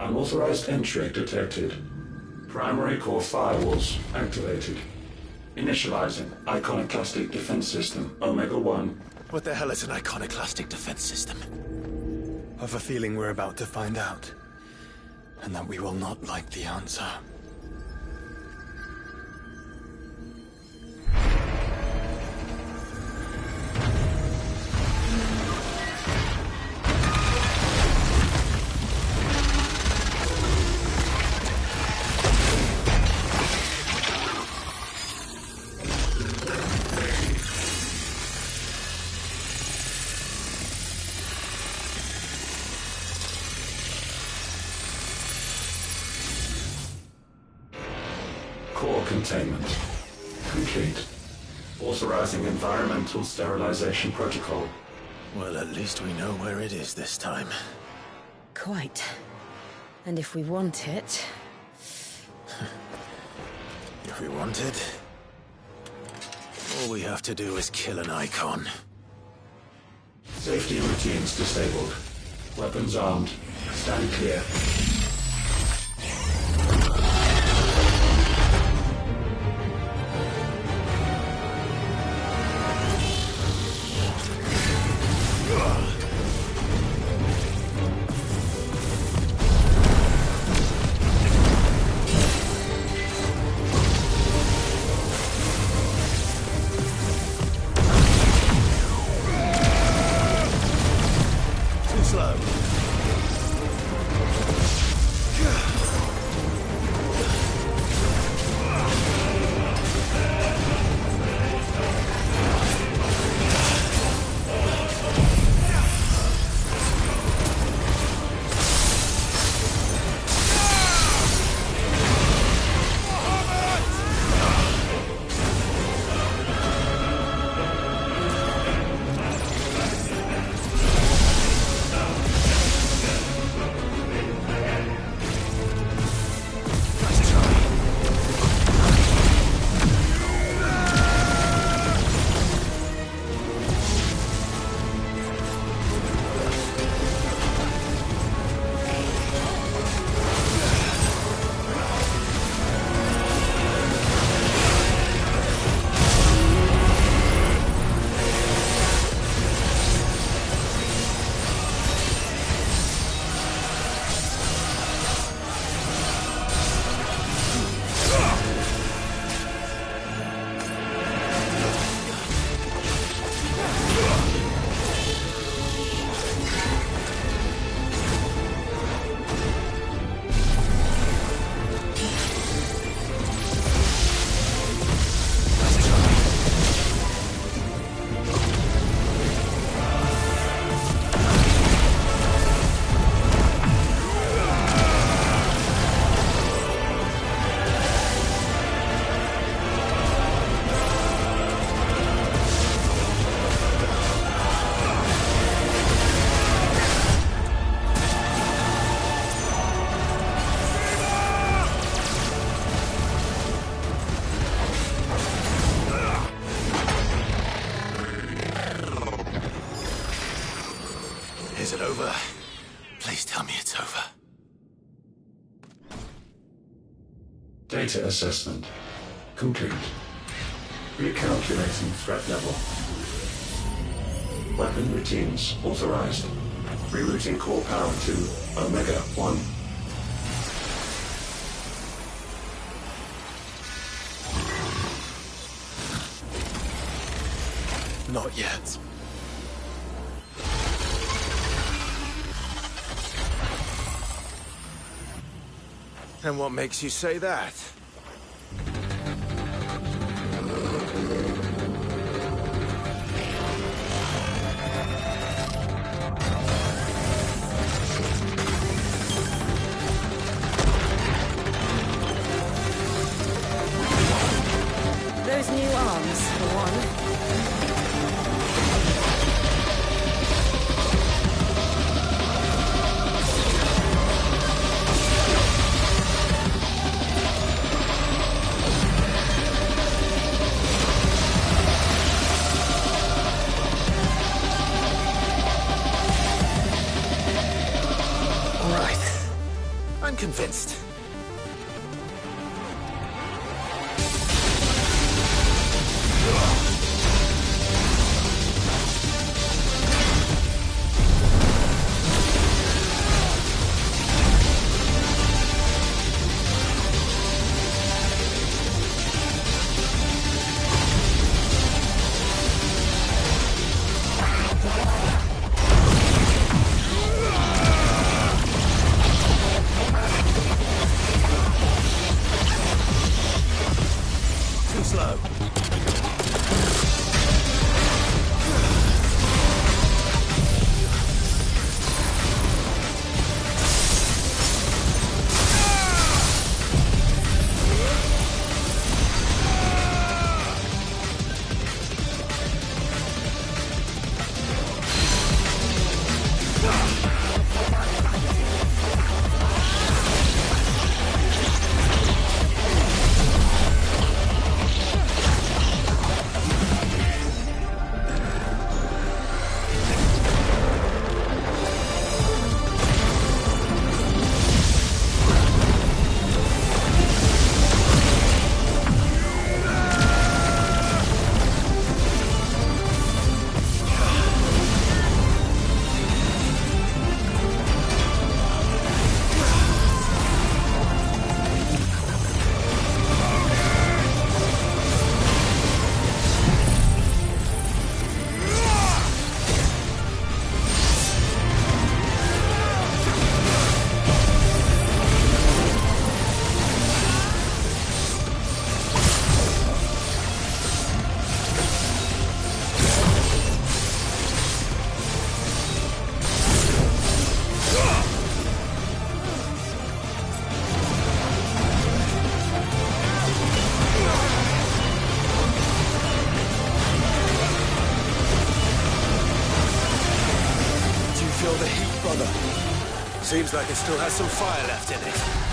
Unauthorized entry detected. Primary core firewalls activated. Initializing iconoclastic defense system Omega-1. What the hell is an iconoclastic defense system? I've a feeling we're about to find out. And that we will not like the answer. Core containment complete. Authorizing environmental sterilization protocol. Well, at least we know where it is this time. Quite. And if we want it... If we want it, all we have to do is kill an icon. Safety routines disabled. Weapons armed. Stand clear. Is it over? Please tell me it's over. Data assessment complete. Recalculating threat level. Weapon routines authorized. Rerouting core power to Omega-1. Not yet. And what makes you say that? Those new arms, for one. convinced. Slow. Feel the heat, brother. Seems like it still has some fire left in it.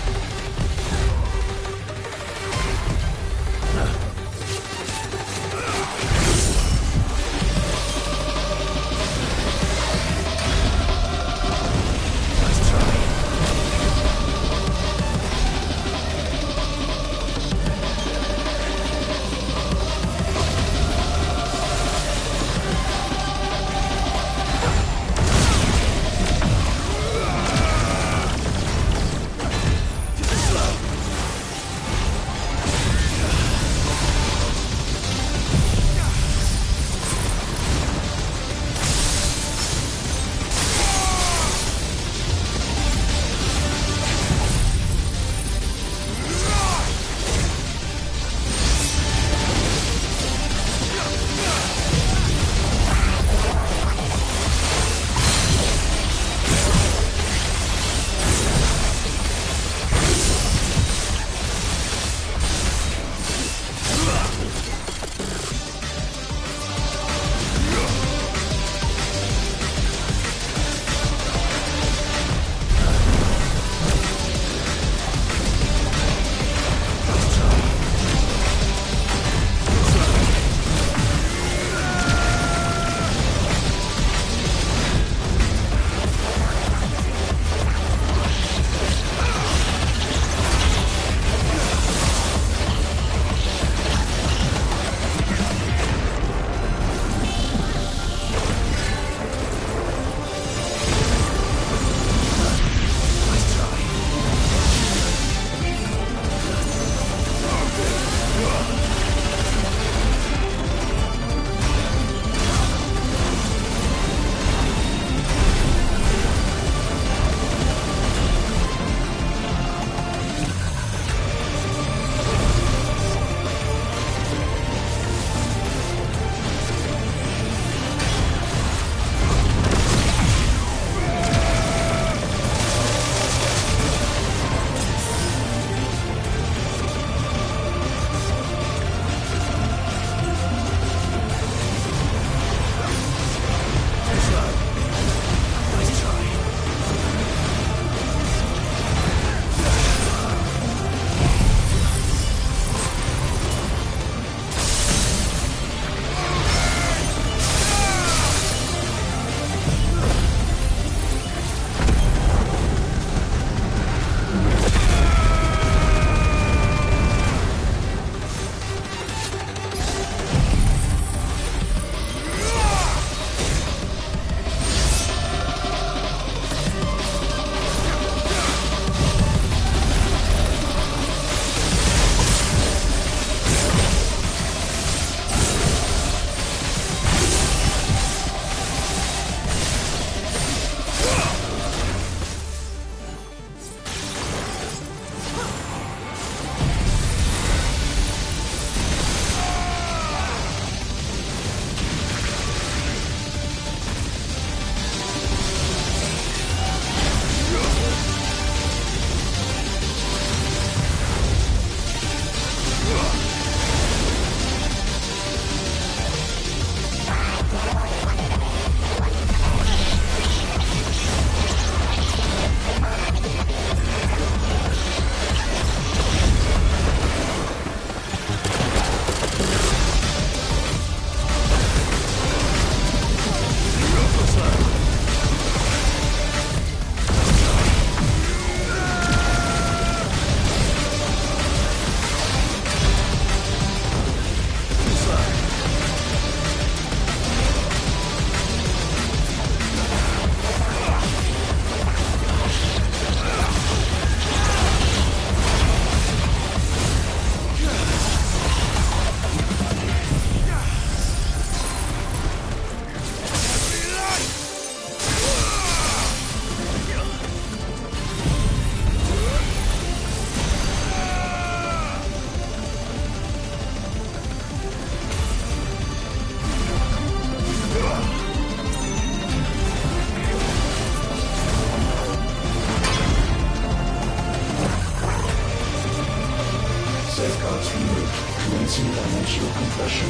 natural compression.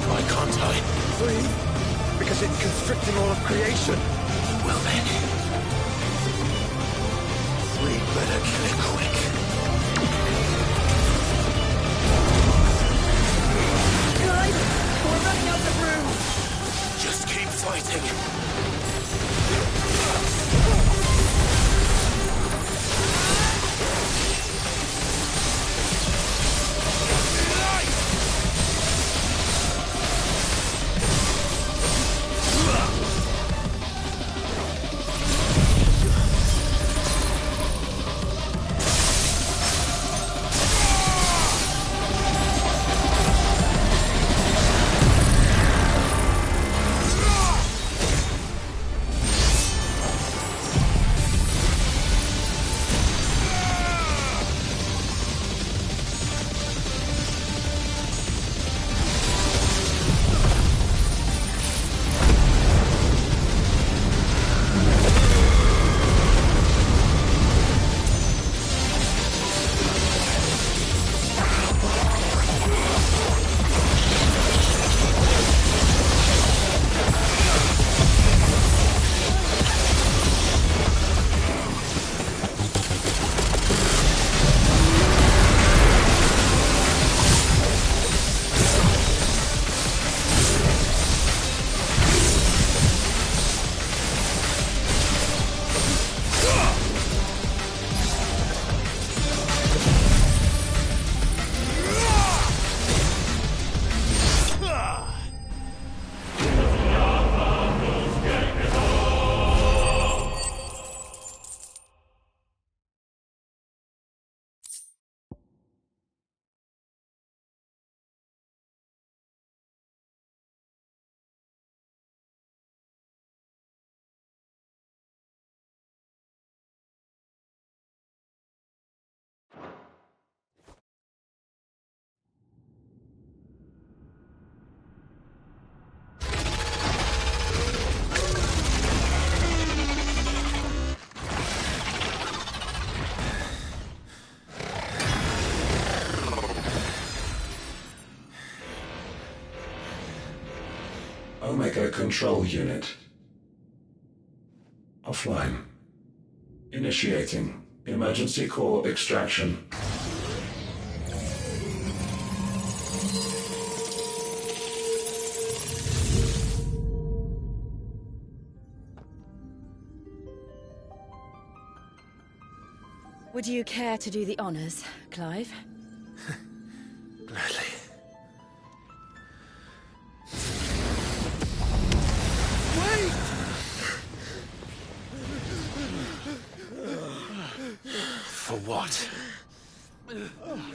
Why can't I? Breathe? Because it's constricting all of creation. Well then, we'd better kill it quick. Guys, we're running out of room. Just keep fighting. Omega Control Unit. Offline. Initiating emergency core extraction. Would you care to do the honors, Clive? Gladly. For what?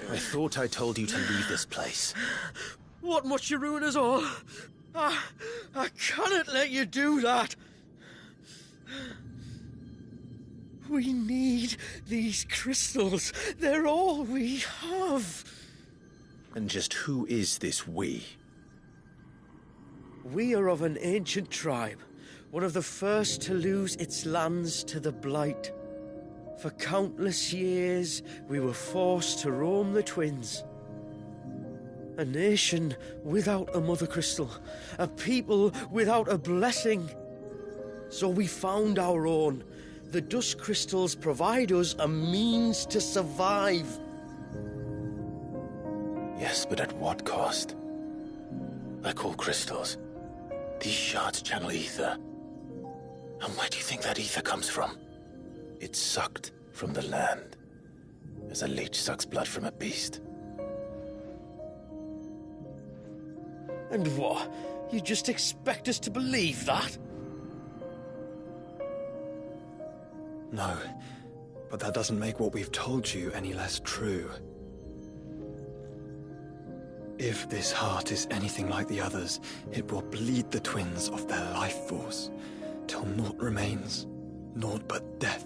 I thought I told you to leave this place. What must you ruin us all? I cannot let you do that. We need these crystals. They're all we have. And just who is this we? We are of an ancient tribe, one of the first to lose its lands to the Blight. For countless years, we were forced to roam the Twins. A nation without a mother crystal, a people without a blessing. So we found our own. The dust crystals provide us a means to survive. Yes, but at what cost? Like all crystals, these shards channel ether. And where do you think that ether comes from? It's sucked from the land, as a leech sucks blood from a beast. And what? You just expect us to believe that? No, but that doesn't make what we've told you any less true. If this heart is anything like the others, it will bleed the twins of their life force, till naught remains, naught but death.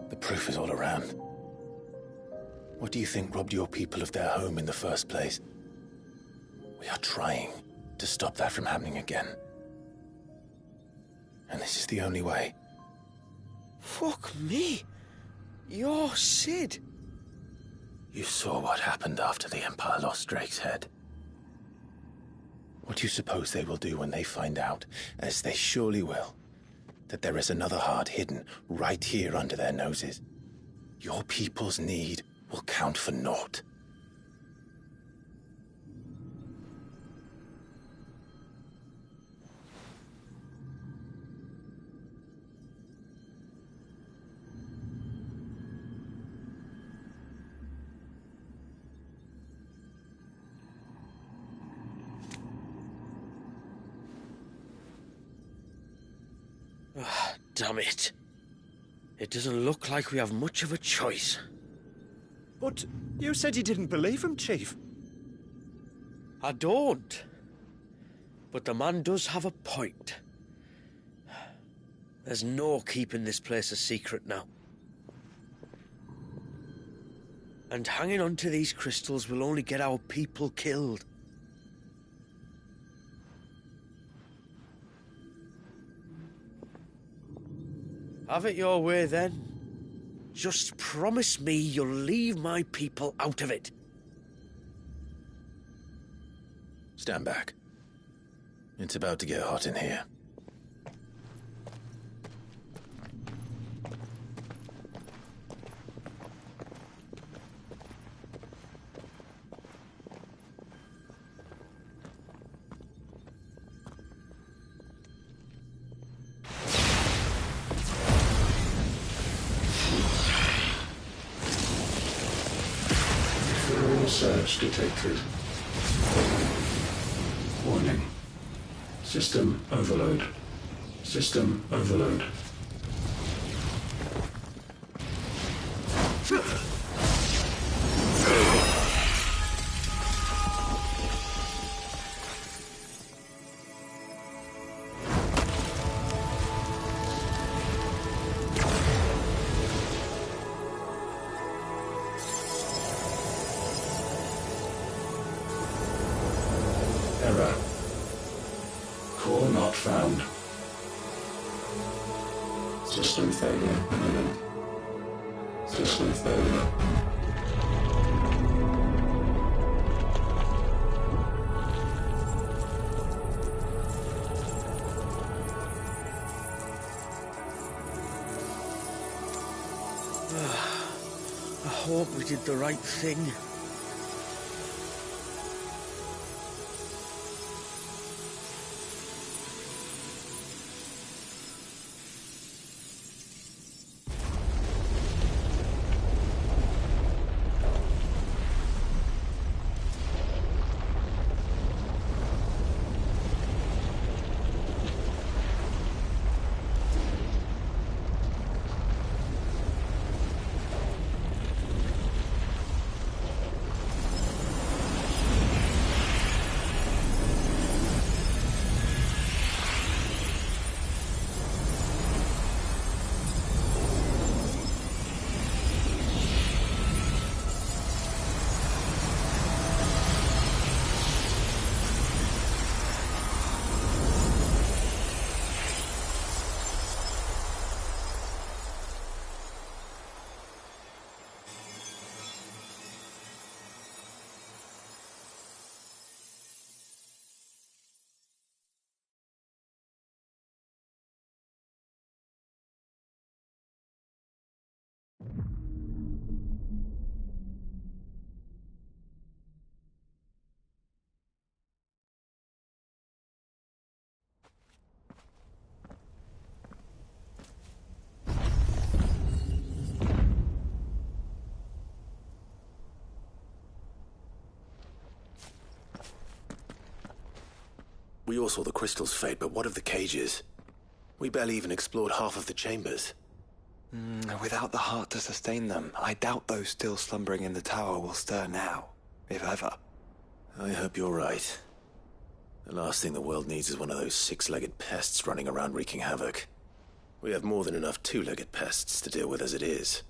The proof is all around. What do you think robbed your people of their home in the first place? We are trying to stop that from happening again. And this is the only way. Fuck me. You're Sid. You saw what happened after the Empire lost Drake's head. What do you suppose they will do when they find out, as they surely will, that there is another heart hidden right here under their noses? Your people's need will count for naught. Damn it. It doesn't look like we have much of a choice. But you said you didn't believe him, Chief. I don't. But the man does have a point. There's no keeping this place a secret now. And hanging on to these crystals will only get our people killed. Have it your way, then. Just promise me you'll leave my people out of it. Stand back. It's about to get hot in here. Surge detected. Warning. System overload. System overload. Error. Core not found. System failure imminent. System failure. I hope we did the right thing. We all saw the crystals fade, but what of the cages? We barely even explored half of the chambers. Without the heart to sustain them, I doubt those still slumbering in the tower will stir now, if ever. I hope you're right. The last thing the world needs is one of those six-legged pests running around wreaking havoc. We have more than enough two-legged pests to deal with as it is.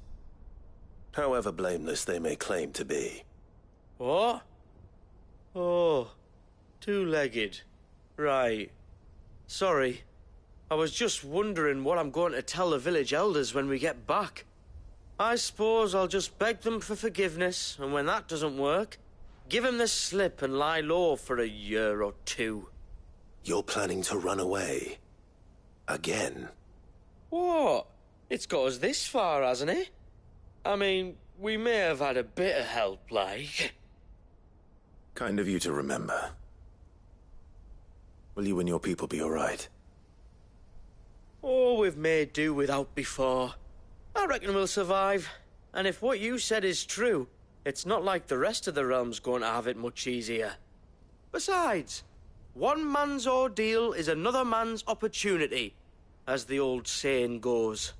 however blameless they may claim to be. What? Oh, two-legged. Right. Sorry. I was just wondering what I'm going to tell the village elders when we get back. I suppose I'll just beg them for forgiveness, and when that doesn't work, give them the slip and lie low for a year or two. You're planning to run away? Again? What? It's got us this far, hasn't it? I mean, we may have had a bit of help, like. Kind of you to remember. Will you and your people be all right? Oh, we've made do without before. I reckon we'll survive. And if what you said is true, it's not like the rest of the realm's going to have it much easier. Besides, one man's ordeal is another man's opportunity, as the old saying goes.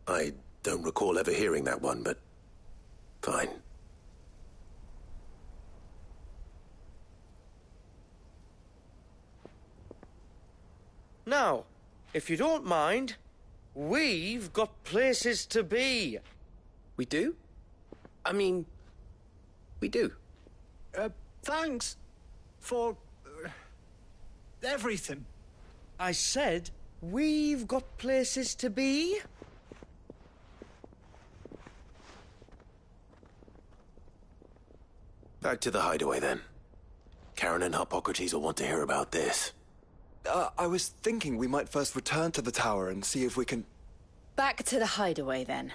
I don't recall ever hearing that one, but fine. Now, if you don't mind, we've got places to be. We do? I mean, we do. Thanks for everything. I said, we've got places to be. Back to the hideaway, then. Karen and Hippocrates will want to hear about this. I was thinking we might first return to the tower and see if we can... Back to the hideaway, then.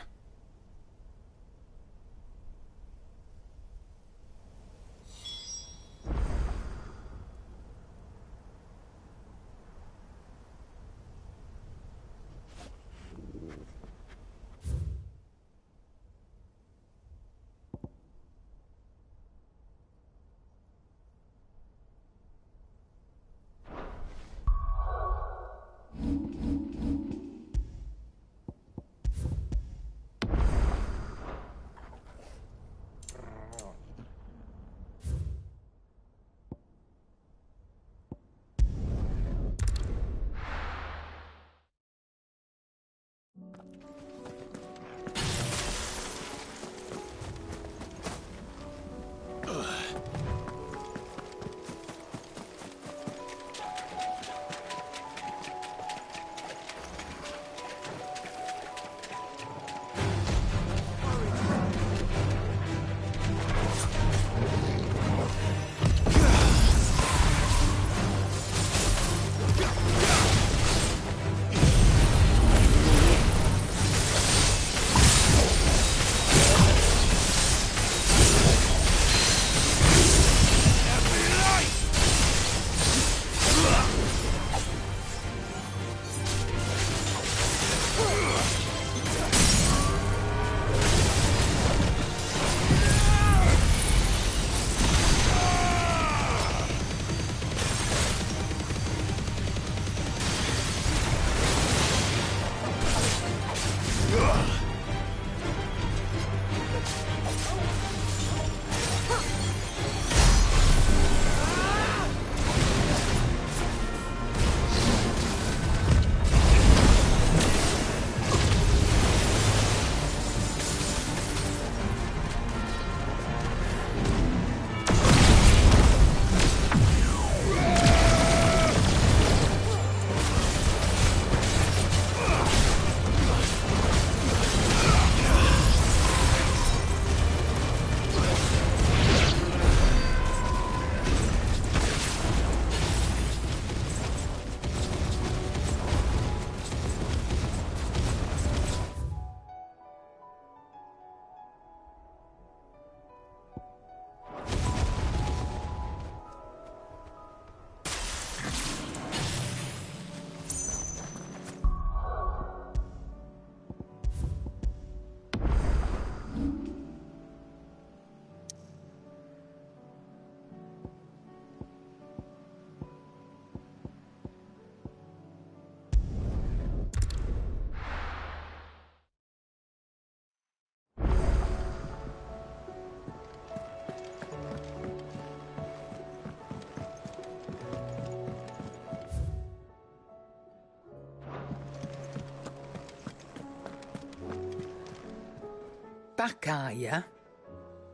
back, are you?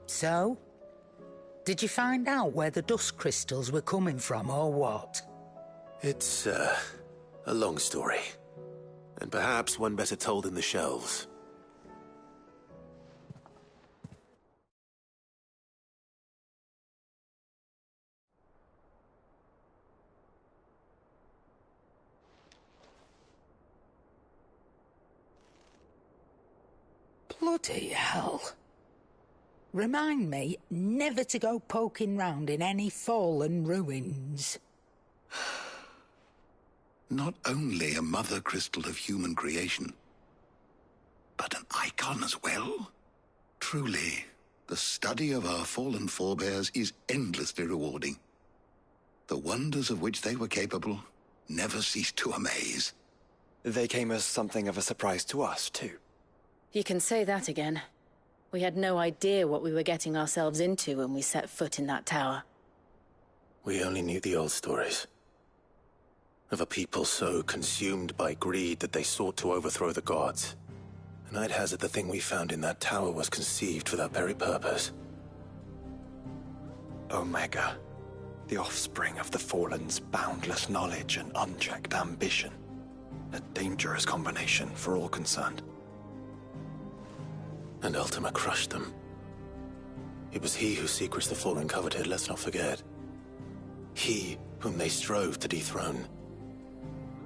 So? Did you find out where the dust crystals were coming from, or what? It's, a long story. And perhaps one better told in the shelves. Bloody hell. Remind me never to go poking round in any fallen ruins. Not only a mother crystal of human creation, but an icon as well. Truly, the study of our fallen forebears is endlessly rewarding. The wonders of which they were capable never cease to amaze. They came as something of a surprise to us, too. You can say that again. We had no idea what we were getting ourselves into when we set foot in that tower. We only knew the old stories. Of a people so consumed by greed that they sought to overthrow the gods. And I'd hazard the thing we found in that tower was conceived for that very purpose. Omega, the offspring of the Fallen's boundless knowledge and unchecked ambition. A dangerous combination for all concerned. And Ultima crushed them. It was he whose secrets the Fallen coveted, let's not forget. He whom they strove to dethrone.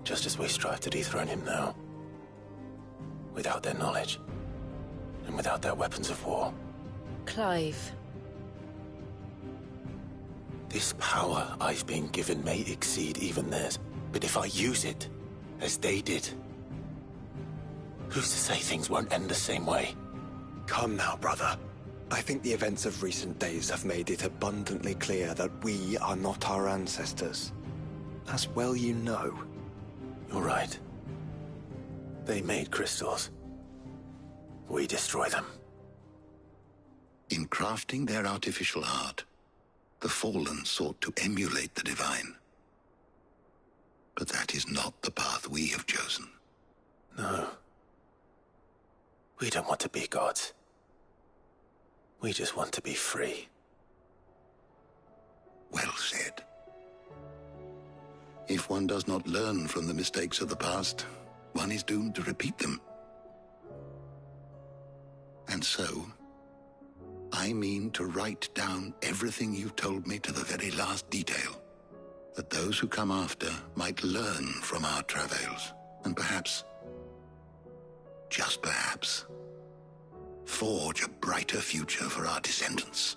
Just as we strive to dethrone him now. Without their knowledge. And without their weapons of war. Clive. This power I've been given may exceed even theirs. But if I use it, as they did, who's to say things won't end the same way? Come now, brother. I think the events of recent days have made it abundantly clear that we are not our ancestors. As well you know. You're right. They made crystals. We destroy them. In crafting their artificial art, the Fallen sought to emulate the divine. But that is not the path we have chosen. No. We don't want to be gods. We just want to be free. Well said. If one does not learn from the mistakes of the past, one is doomed to repeat them. And so, I mean to write down everything you've told me to the very last detail, that those who come after might learn from our travails, and perhaps, just perhaps, forge a brighter future for our descendants.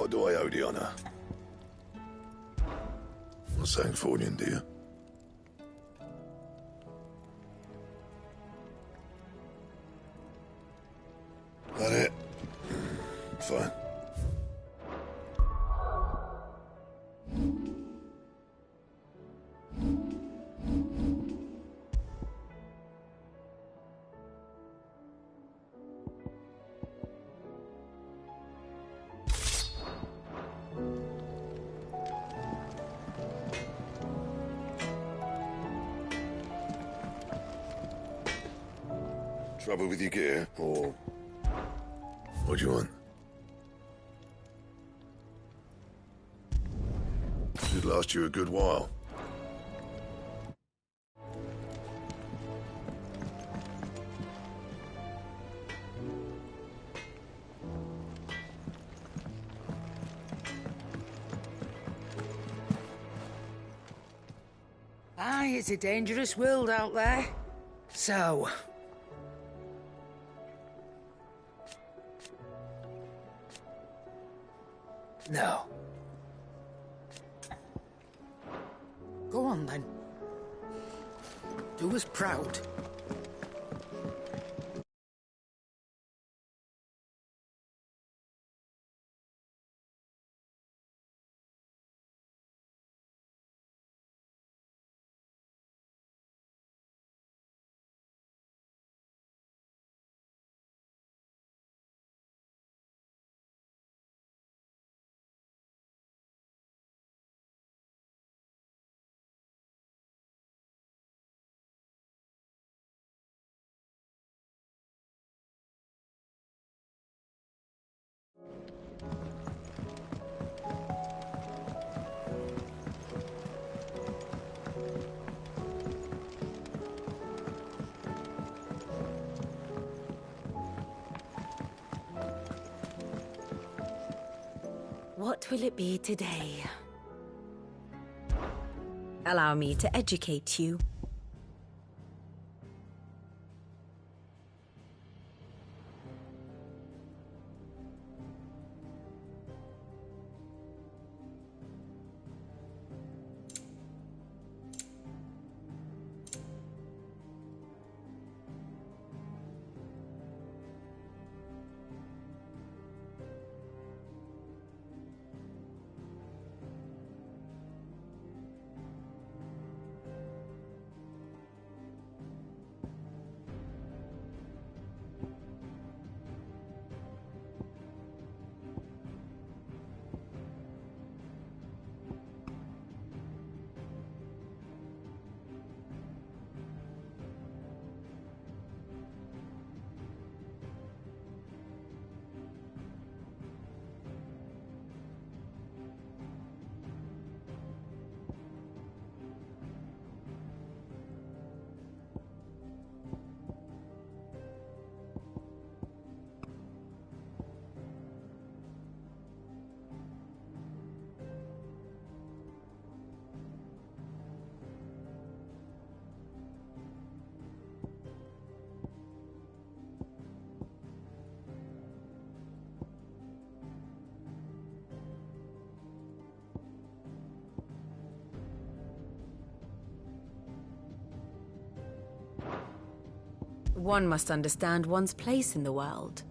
do I owe the honor? Not saying Fornian, do you? That it? Fine. Trouble with your gear, or what do you want? Should last you a good while. Aye, it's a dangerous world out there. So... no. Go on, then. Do us proud. What will it be today? Allow me to educate you. One must understand one's place in the world.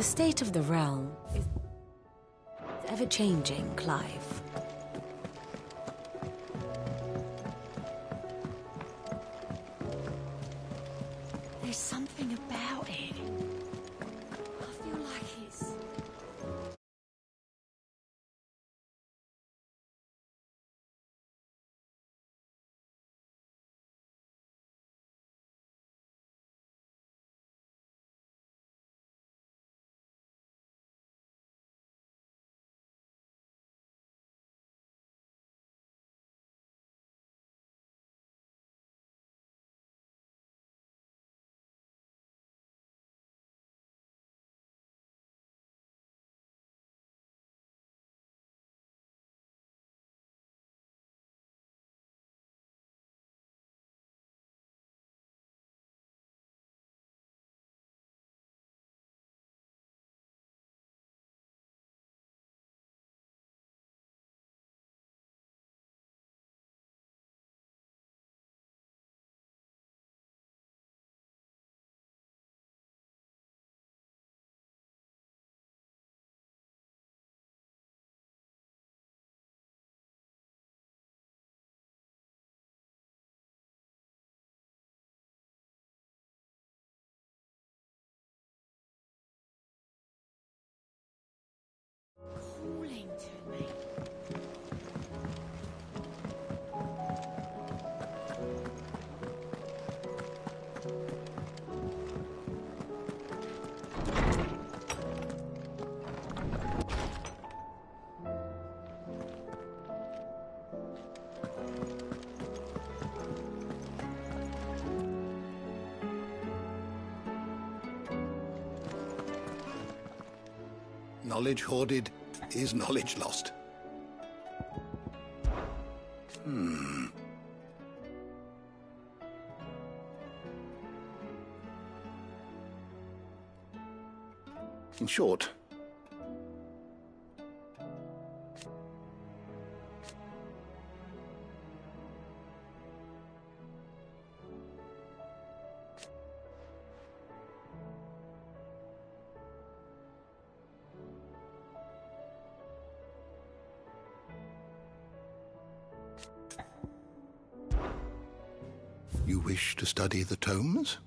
The state of the realm is ever-changing, Clive. There's something about it. I feel like it's... calling to me. Knowledge hoarded is knowledge lost. In short, you wish to study the tomes?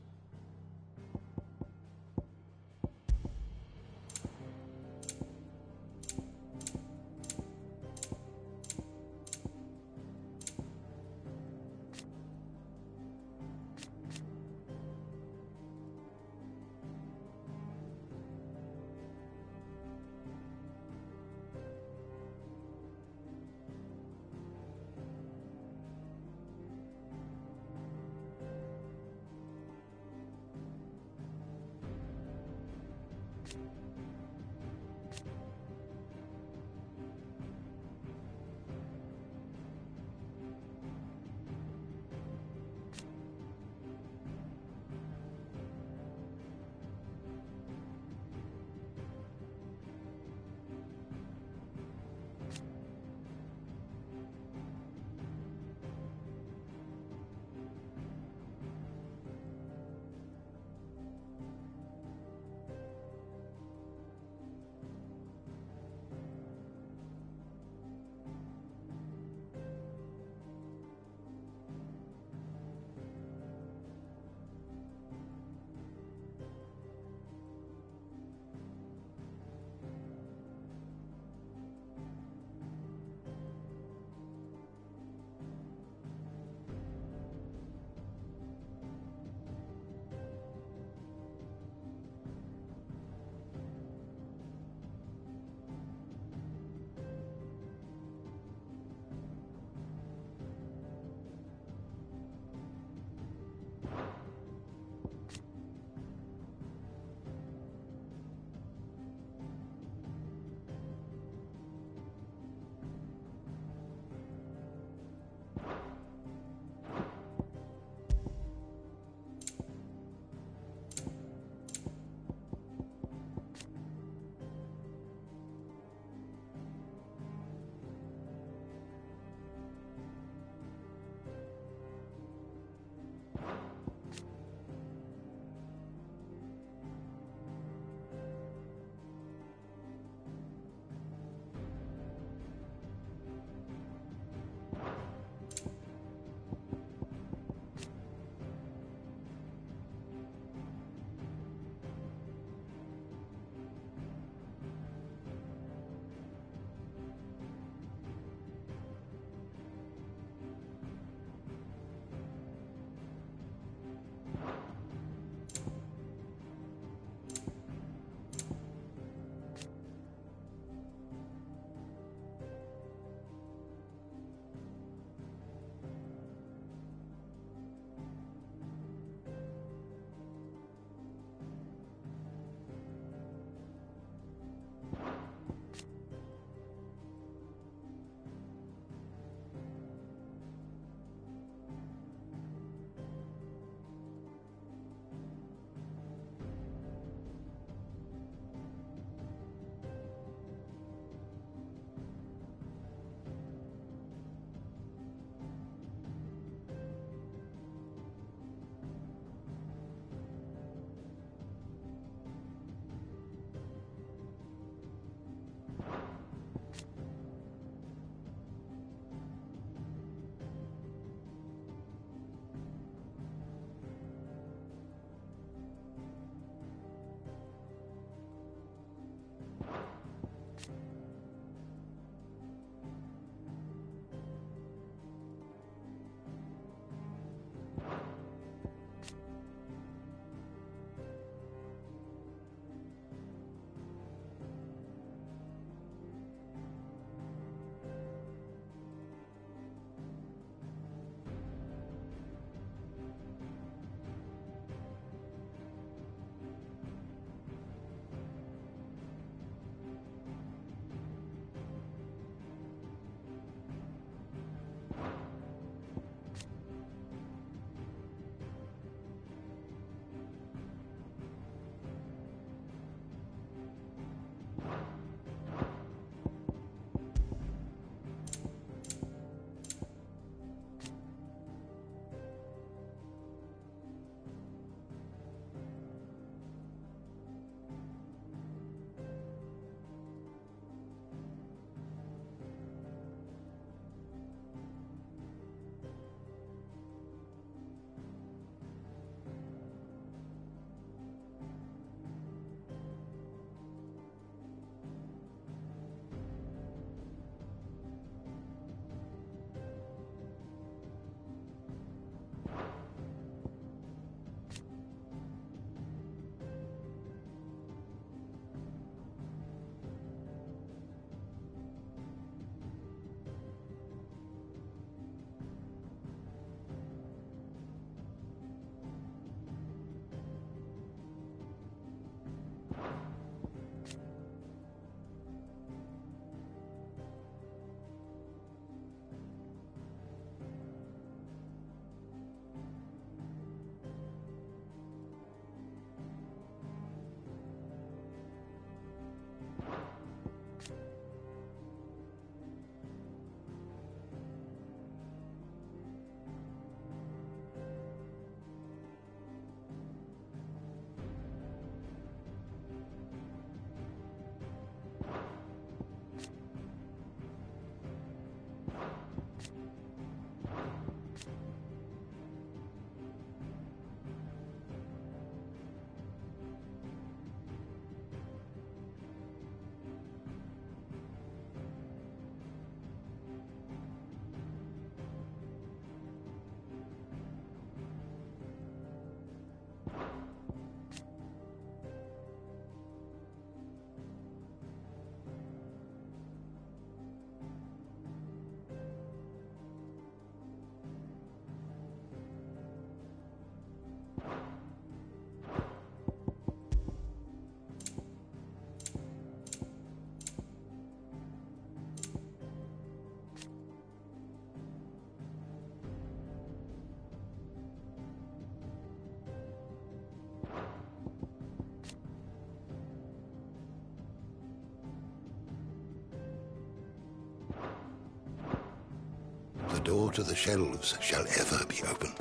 door to the shelves shall ever be open.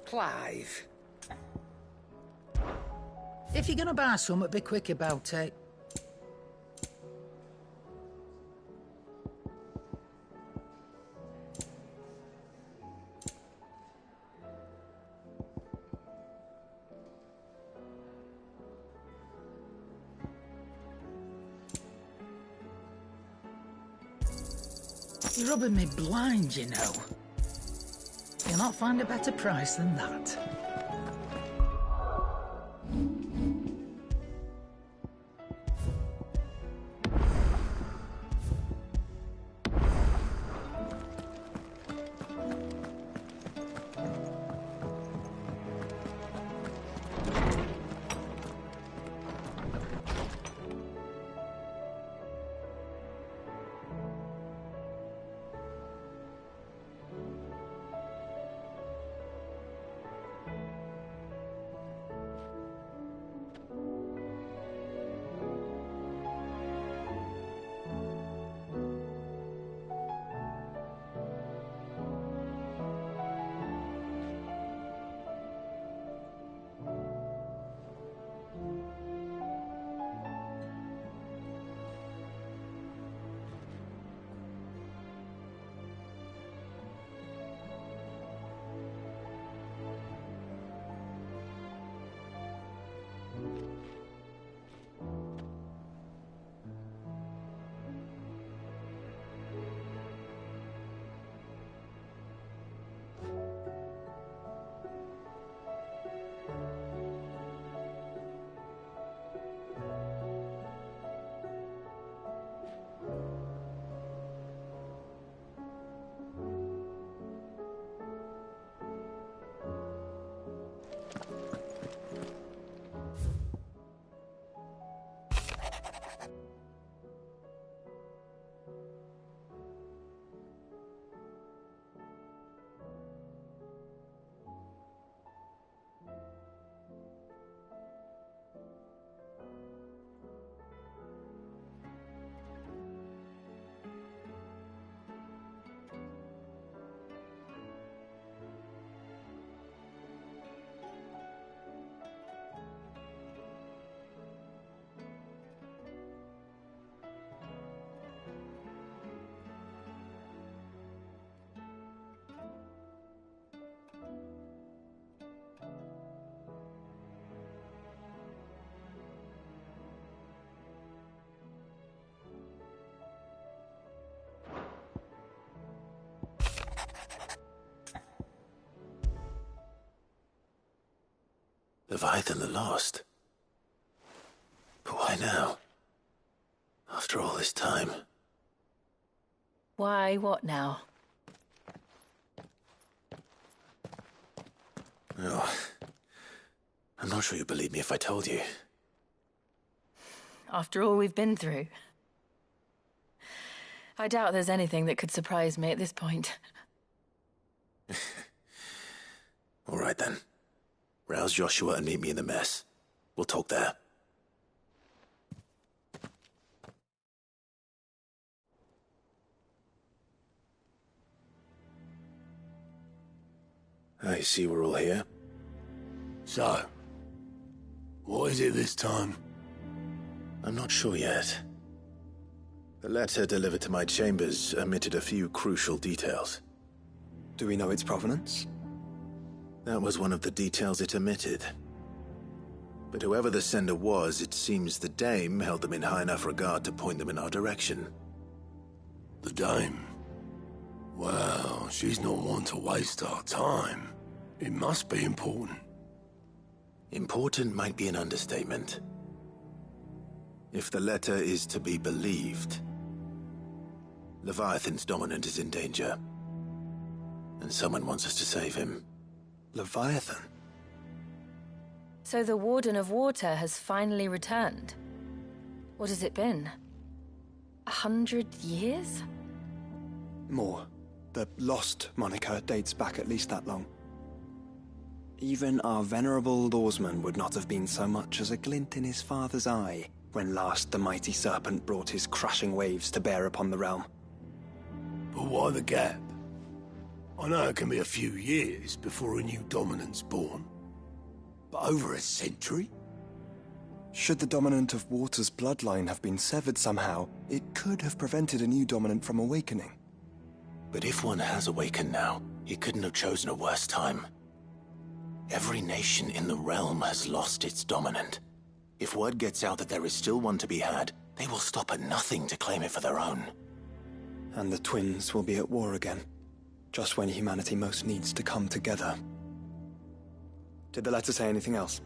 Clive. If you're gonna buy something, be quick about it. You're rubbing me blind, you know. You'll not find a better price than that. Leviathan the Lost? But why now? After all this time. Why, what now? Oh, I'm not sure you'd believe me if I told you. After all we've been through. I doubt there's anything that could surprise me at this point. All right then. Rouse Joshua and meet me in the mess. We'll talk there. I see we're all here. So, what is it this time? I'm not sure yet. The letter delivered to my chambers omitted a few crucial details. Do we know its provenance? That was one of the details it omitted. But whoever the sender was, it seems the Dame held them in high enough regard to point them in our direction. The Dame? Well, she's not one to waste our time. It must be important. Important might be an understatement. If the letter is to be believed, Leviathan's dominant is in danger. And someone wants us to save him. Leviathan? So the Warden of Water has finally returned. What has it been? 100 years? More. The lost moniker dates back at least that long. Even our venerable lawsman would not have been so much as a glint in his father's eye when last the mighty serpent brought his crushing waves to bear upon the realm. But why the gap? I know it can be a few years before a new dominant's born. But over a century? Should the dominant of Water's bloodline have been severed somehow, it could have prevented a new dominant from awakening. But if one has awakened now, he couldn't have chosen a worse time. Every nation in the realm has lost its dominant. If word gets out that there is still one to be had, they will stop at nothing to claim it for their own. And the twins will be at war again, just when humanity most needs to come together. Did the letter say anything else?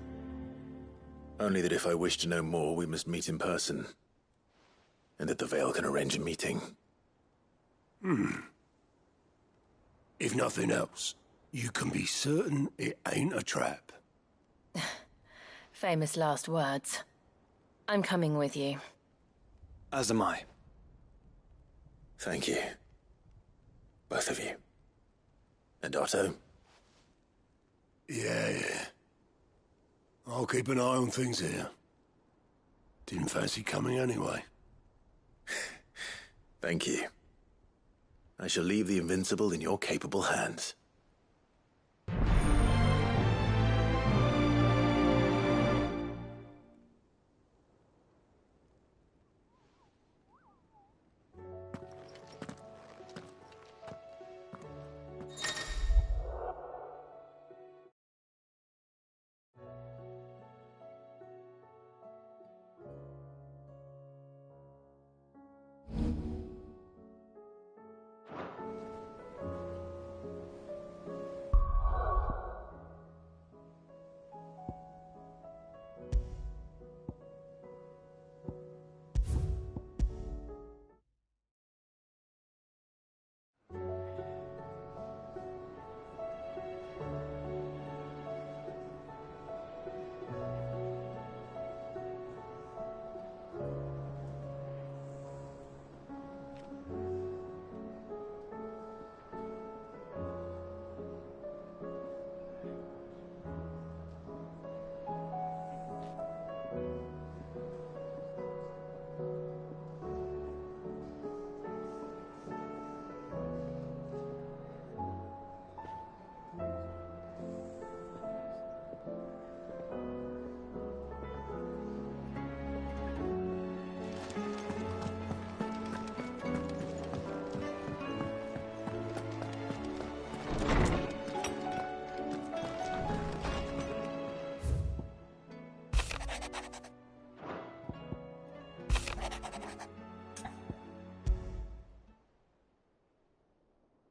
Only that if I wish to know more, we must meet in person. And that the Veil can arrange a meeting. If nothing else, you can be certain it ain't a trap. Famous last words. I'm coming with you. As am I. Thank you. Both of you. And Otto? Yeah. I'll keep an eye on things here. Didn't fancy coming anyway. Thank you. I shall leave the Invincible in your capable hands.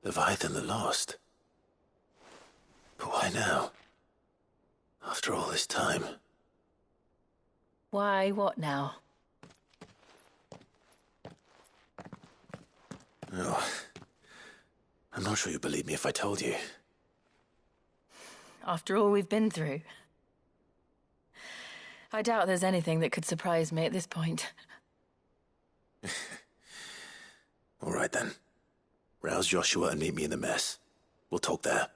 Leviathan the Lost. But why now? After all this time. Why, what now? Oh, I'm not sure you'd believe me if I told you. After all we've been through. I doubt there's anything that could surprise me at this point. All right then. Rouse Joshua and meet me in the mess. We'll talk there.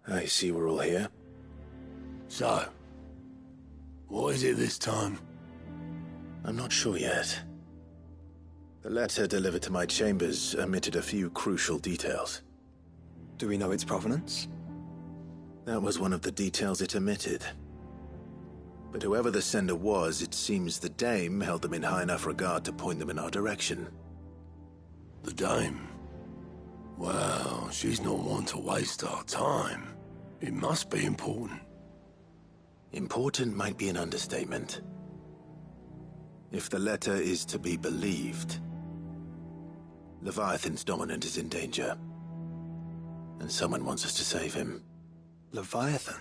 I see we're all here. So, what is it this time? I'm not sure yet. The letter delivered to my chambers omitted a few crucial details. Do we know its provenance? That was one of the details it omitted. But whoever the sender was, it seems the Dame held them in high enough regard to point them in our direction. The Dame? Well, she's not one to waste our time. It must be important. Important might be an understatement. If the letter is to be believed, Leviathan's dominant is in danger. And someone wants us to save him. Leviathan?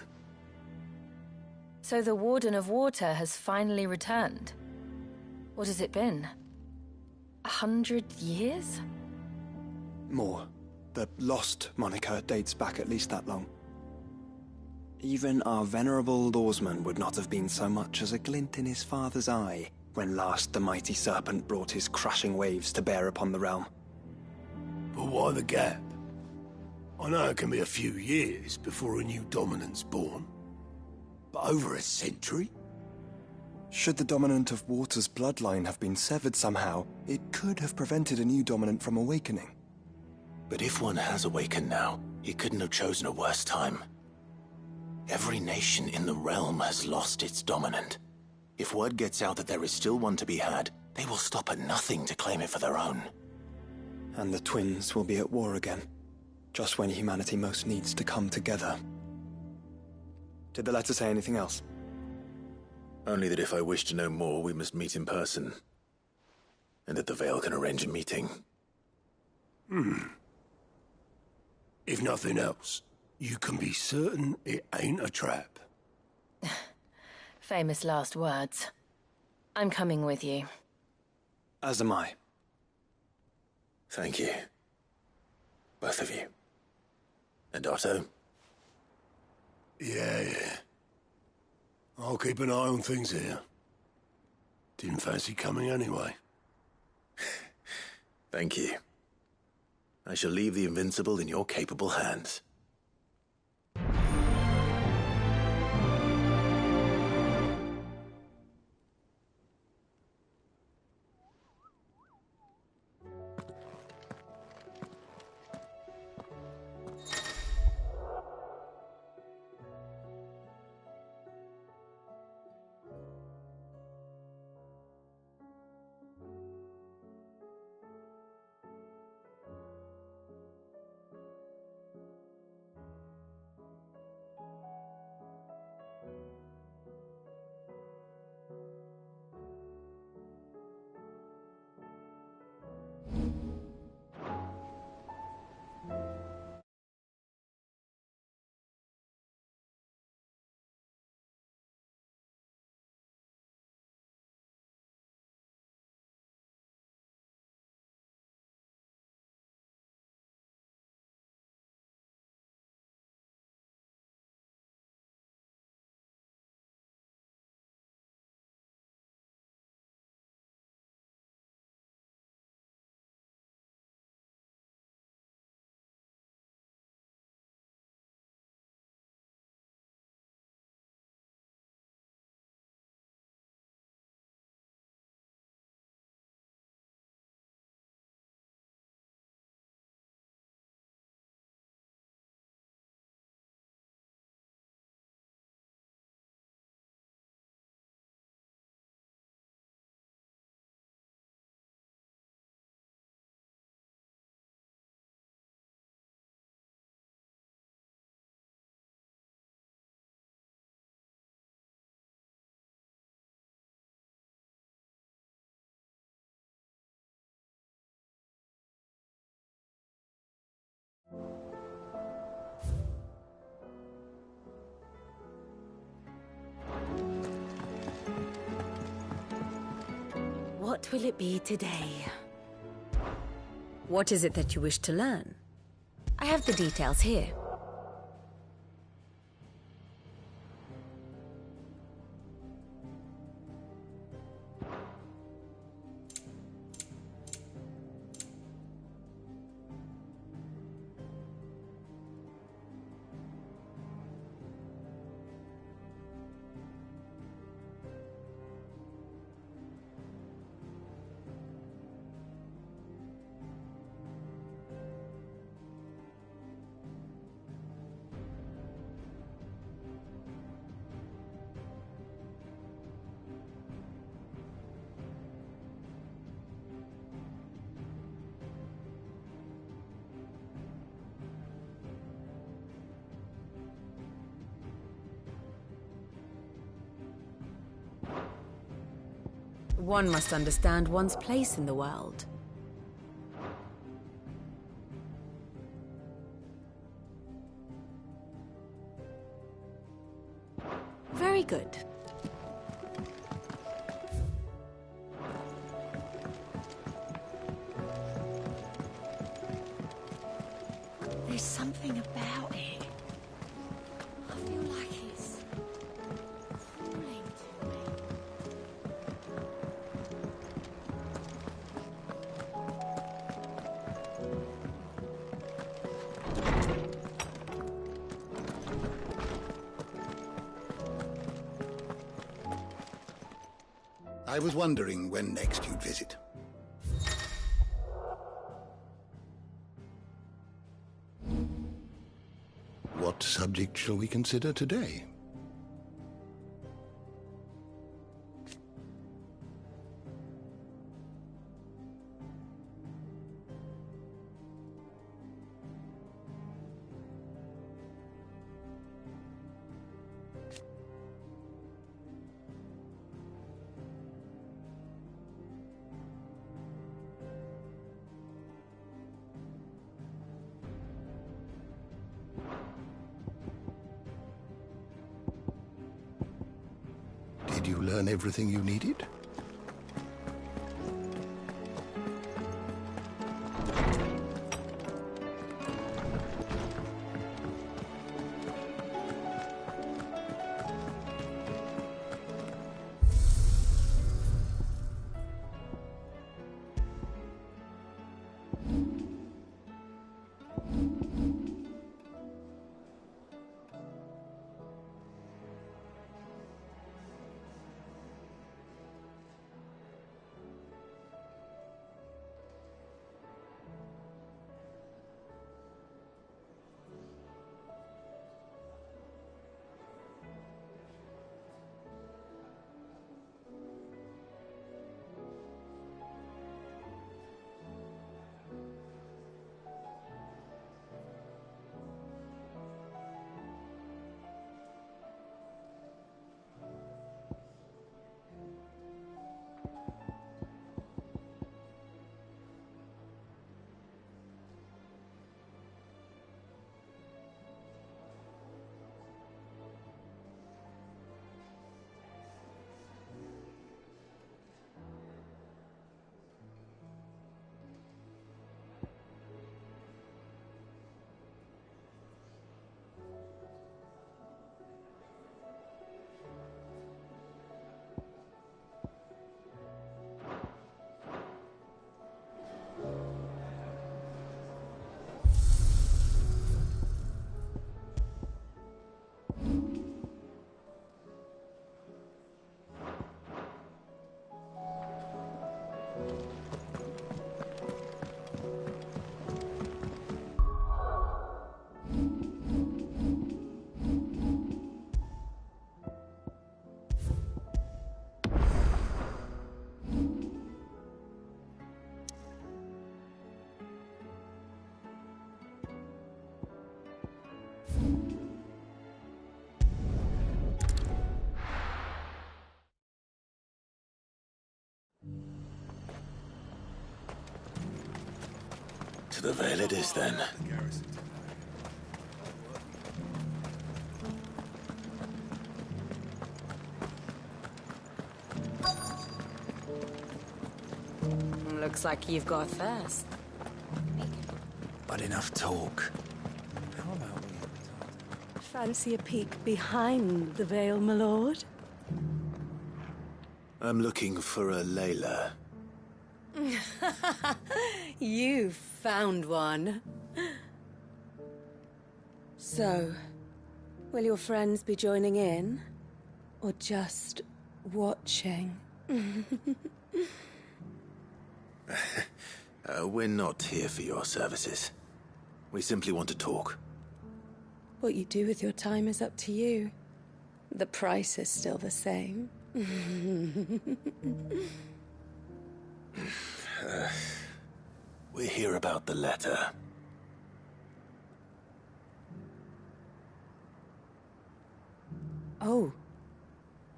So the Warden of Water has finally returned. What has it been? 100 years? More. The lost moniker dates back at least that long. Even our venerable lawsman would not have been so much as a glint in his father's eye when last the mighty serpent brought his crushing waves to bear upon the realm. But why the gap? I know it can be a few years before a new dominant's born. But over a century? Should the dominant of Water's bloodline have been severed somehow, it could have prevented a new dominant from awakening. But if one has awakened now, he couldn't have chosen a worse time. Every nation in the realm has lost its dominant. If word gets out that there is still one to be had, they will stop at nothing to claim it for their own. And the twins will be at war again, just when humanity most needs to come together. Did the letter say anything else? Only that if I wish to know more, we must meet in person. And that the Veil can arrange a meeting. If nothing else, you can be certain it ain't a trap. Famous last words. I'm coming with you. As am I. Thank you. Both of you. And Otto? Yeah. I'll keep an eye on things here. Didn't fancy coming anyway. Thank you. I shall leave the Invincible in your capable hands. What will it be today? What is it that you wish to learn? I have the details here. One must understand one's place in the world. Very good. There's something about it. I feel like I was wondering when next you'd visit. What subject shall we consider today? Did you learn everything you needed? To the Vale it is, then. Looks like you've got thirst. But enough talk. Fancy a peek behind the veil, my lord? I'm looking for a Layla. You found one. So, will your friends be joining in? Or just watching? We're not here for your services. We simply want to talk. What you do with your time is up to you. The price is still the same. We're here about the letter. Oh.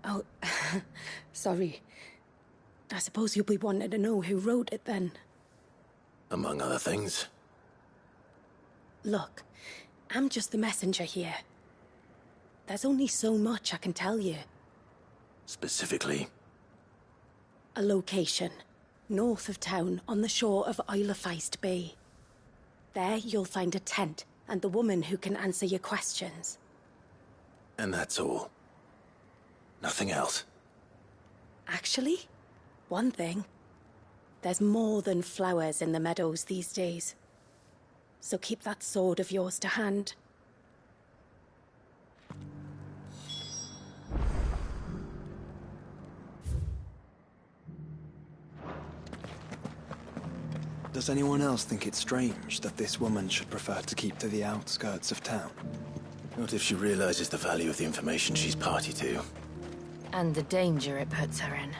Oh, sorry. I suppose you'll be wanting to know who wrote it then. Among other things. Look, I'm just the messenger here. There's only so much I can tell you. Specifically? A location. North of town, on the shore of Isle of Feist Bay. There you'll find a tent, and the woman who can answer your questions. And that's all? Nothing else? Actually, one thing. There's more than flowers in the meadows these days. So keep that sword of yours to hand. Does anyone else think it strange that this woman should prefer to keep to the outskirts of town? Not if she realizes the value of the information she's party to. And the danger it puts her in.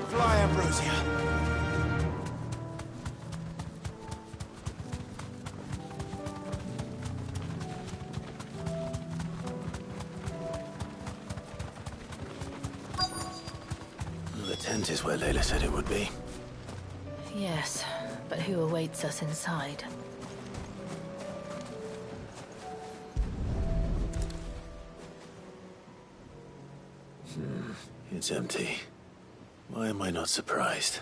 Fly, Ambrosia. The tent is where Layla said it would be. Yes, but who awaits us inside? It's empty. Why am I not surprised?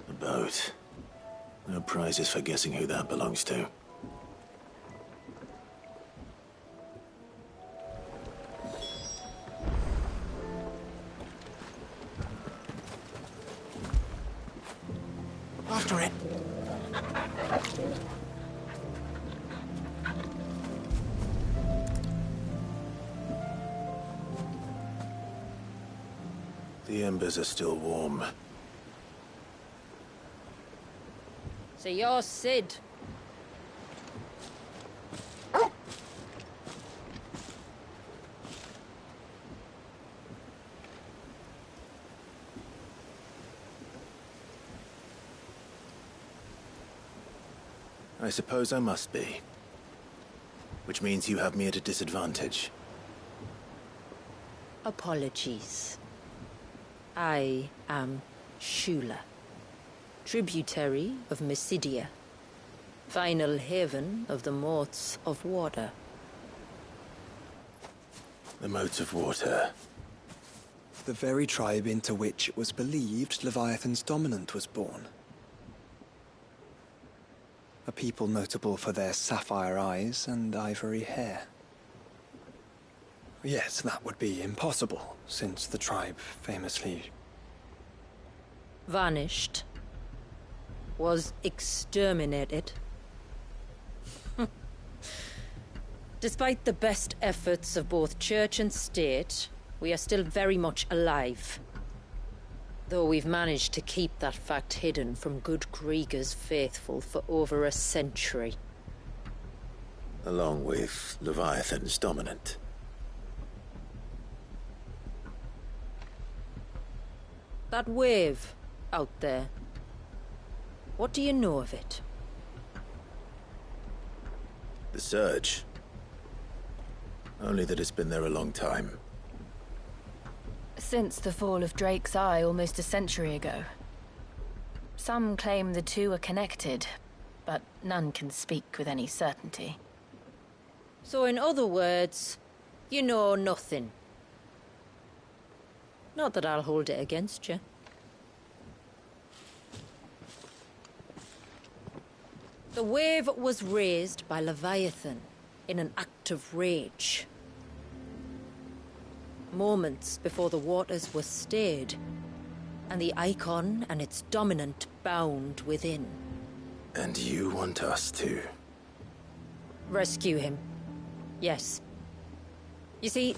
A boat. No prizes for guessing who that belongs to. After it. The embers are still warm. So you're Sid. I suppose I must be. Which means you have me at a disadvantage. Apologies. I am Shula, tributary of Mysidia, final haven of the Moats of Water. The Moats of Water. The very tribe into which it was believed Leviathan's dominant was born. A people notable for their sapphire eyes and ivory hair. Yes, that would be impossible, since the tribe famously... Vanished. Was exterminated. Despite the best efforts of both church and state, we are still very much alive. Though we've managed to keep that fact hidden from good Krieger's faithful for over a century. Along with Leviathan's dominant. That wave out there. What do you know of it? The Surge. Only that it's been there a long time. Since the fall of Drake's Eye almost a century ago. Some claim the two are connected, but none can speak with any certainty. So in other words, you know nothing. Not that I'll hold it against you. The wave was raised by Leviathan in an act of rage. Moments before the waters were stayed, and the icon and its dominant bound within. And you want us to? Rescue him. Yes. You see,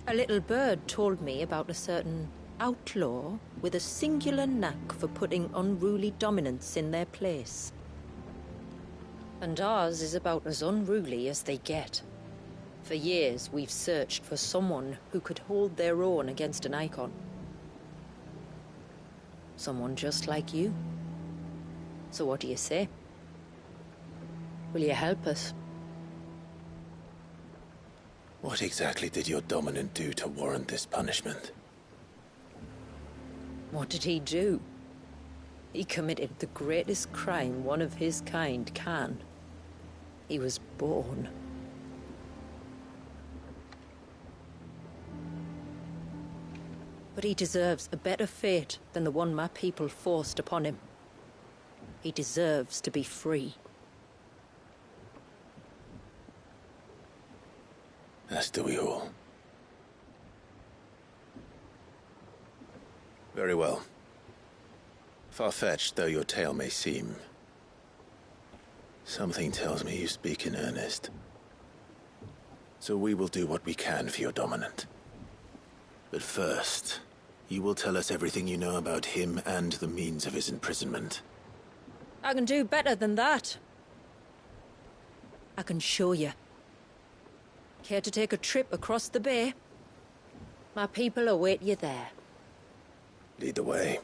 a little bird told me about a certain outlaw with a singular knack for putting unruly dominants in their place. And ours is about as unruly as they get. For years, we've searched for someone who could hold their own against an icon. Someone just like you. So what do you say? Will you help us? What exactly did your dominant do to warrant this punishment? What did he do? He committed the greatest crime one of his kind can. He was born. But he deserves a better fate than the one my people forced upon him. He deserves to be free. As do we all. Very well. Far-fetched though your tale may seem, something tells me you speak in earnest. So we will do what we can for your dominant. But first, you will tell us everything you know about him and the means of his imprisonment. I can do better than that. I can show you. Care to take a trip across the bay? My people await you there. Lead the way.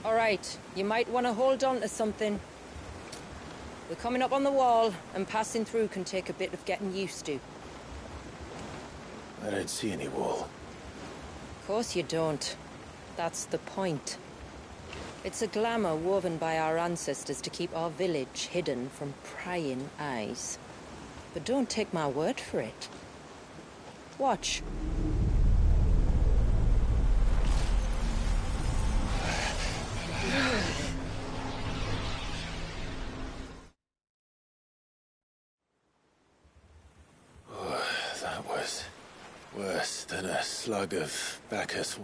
All right, you might want to hold on to something. We're coming up on the wall, and passing through can take a bit of getting used to. I don't see any wall. Of course you don't. That's the point. It's a glamour woven by our ancestors to keep our village hidden from prying eyes. But don't take my word for it. Watch. That was worse than a slug of Bacchus.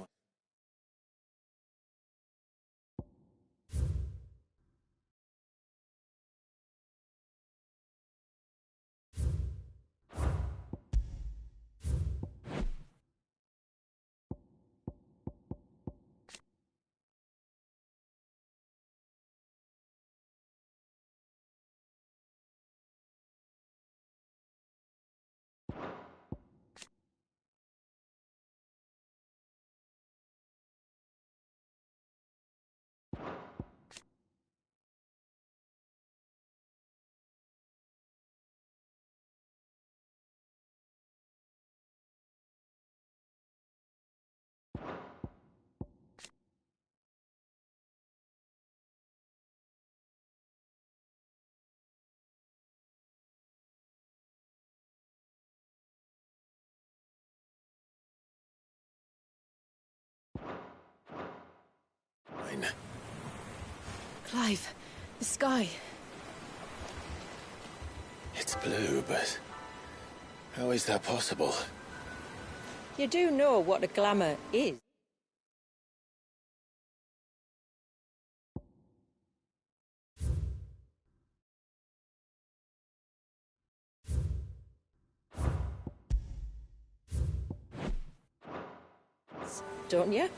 Fine. Clive, the sky. It's blue, but how is that possible? You do know what a glamour is. sense, don't you?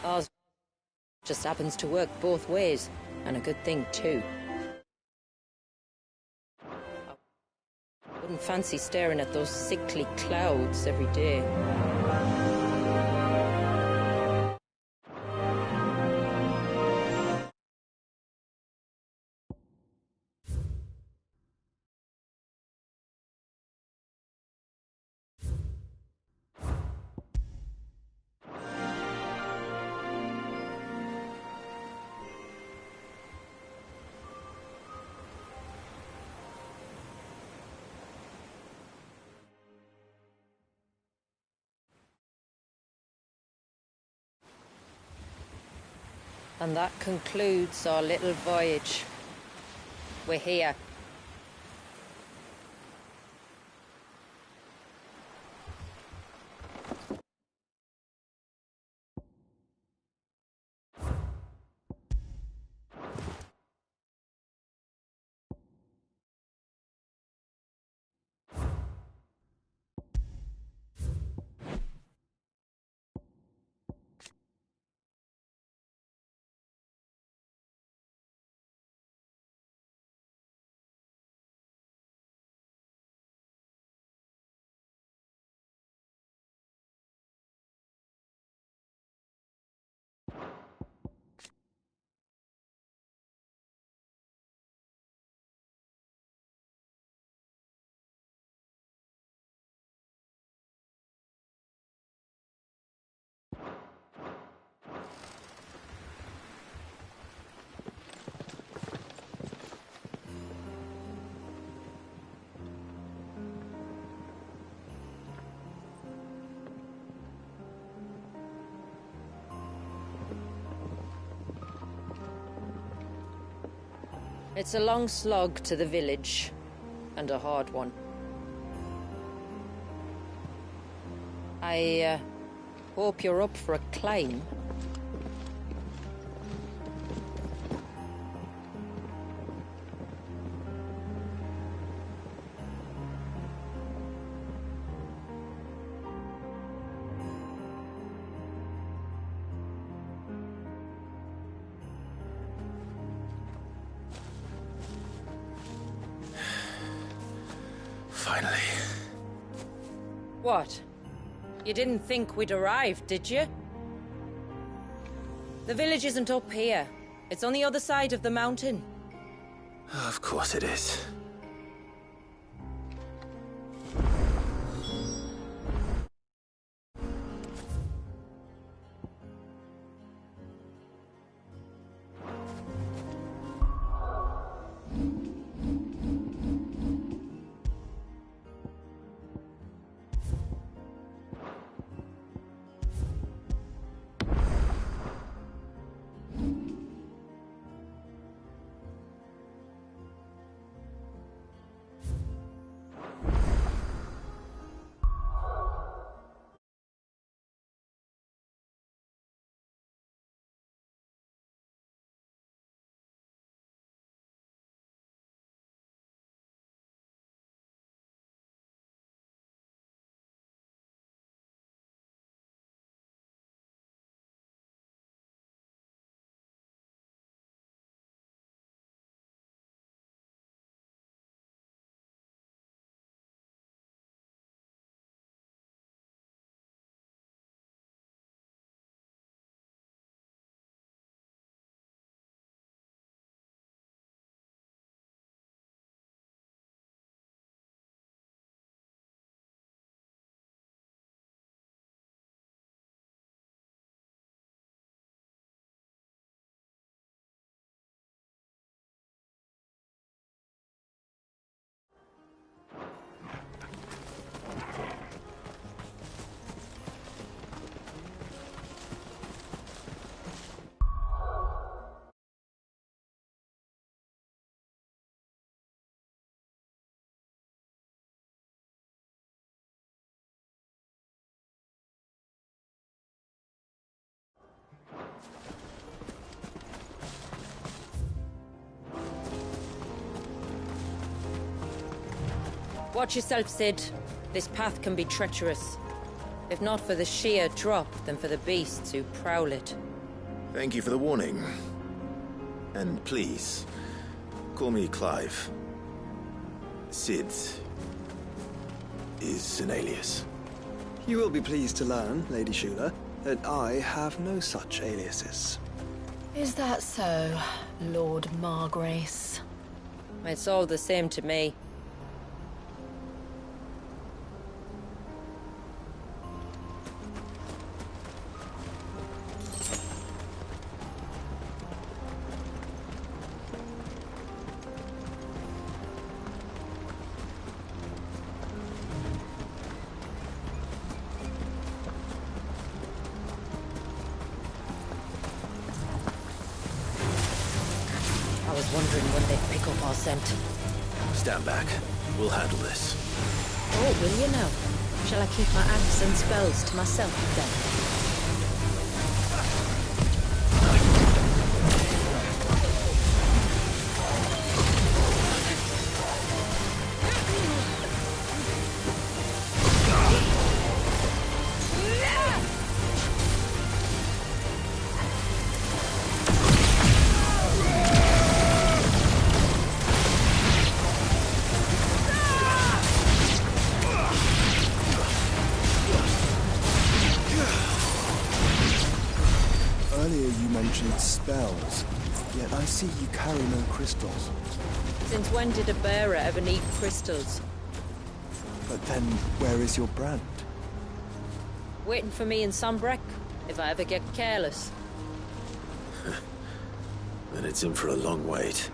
Ours just happens to work both ways, and a good thing too. I wouldn't fancy staring at those sickly clouds every day. And that concludes our little voyage. We're here. It's a long slog to the village, and a hard one. I hope you're up for a climb. Finally. What? You didn't think we'd arrived, did you? The village isn't up here. It's on the other side of the mountain. Of course it is. Watch yourself, Sid. This path can be treacherous. If not for the sheer drop, then for the beasts who prowl it. Thank you for the warning. And please, call me Clive. Sid is an alias. You will be pleased to learn, Lady Shula, that I have no such aliases. Is that so, Lord Margrace? It's all the same to me. I was wondering when they'd pick up our scent. Stand back. We'll handle this. Oh, will you now? Shall I keep my axe and spells to myself then? Earlier you mentioned spells, yet I see you carry no crystals. Since when did a bearer ever need crystals? But then, where is your brand? Waiting for me in Sunbreck, if I ever get careless. Then it's in for a long wait.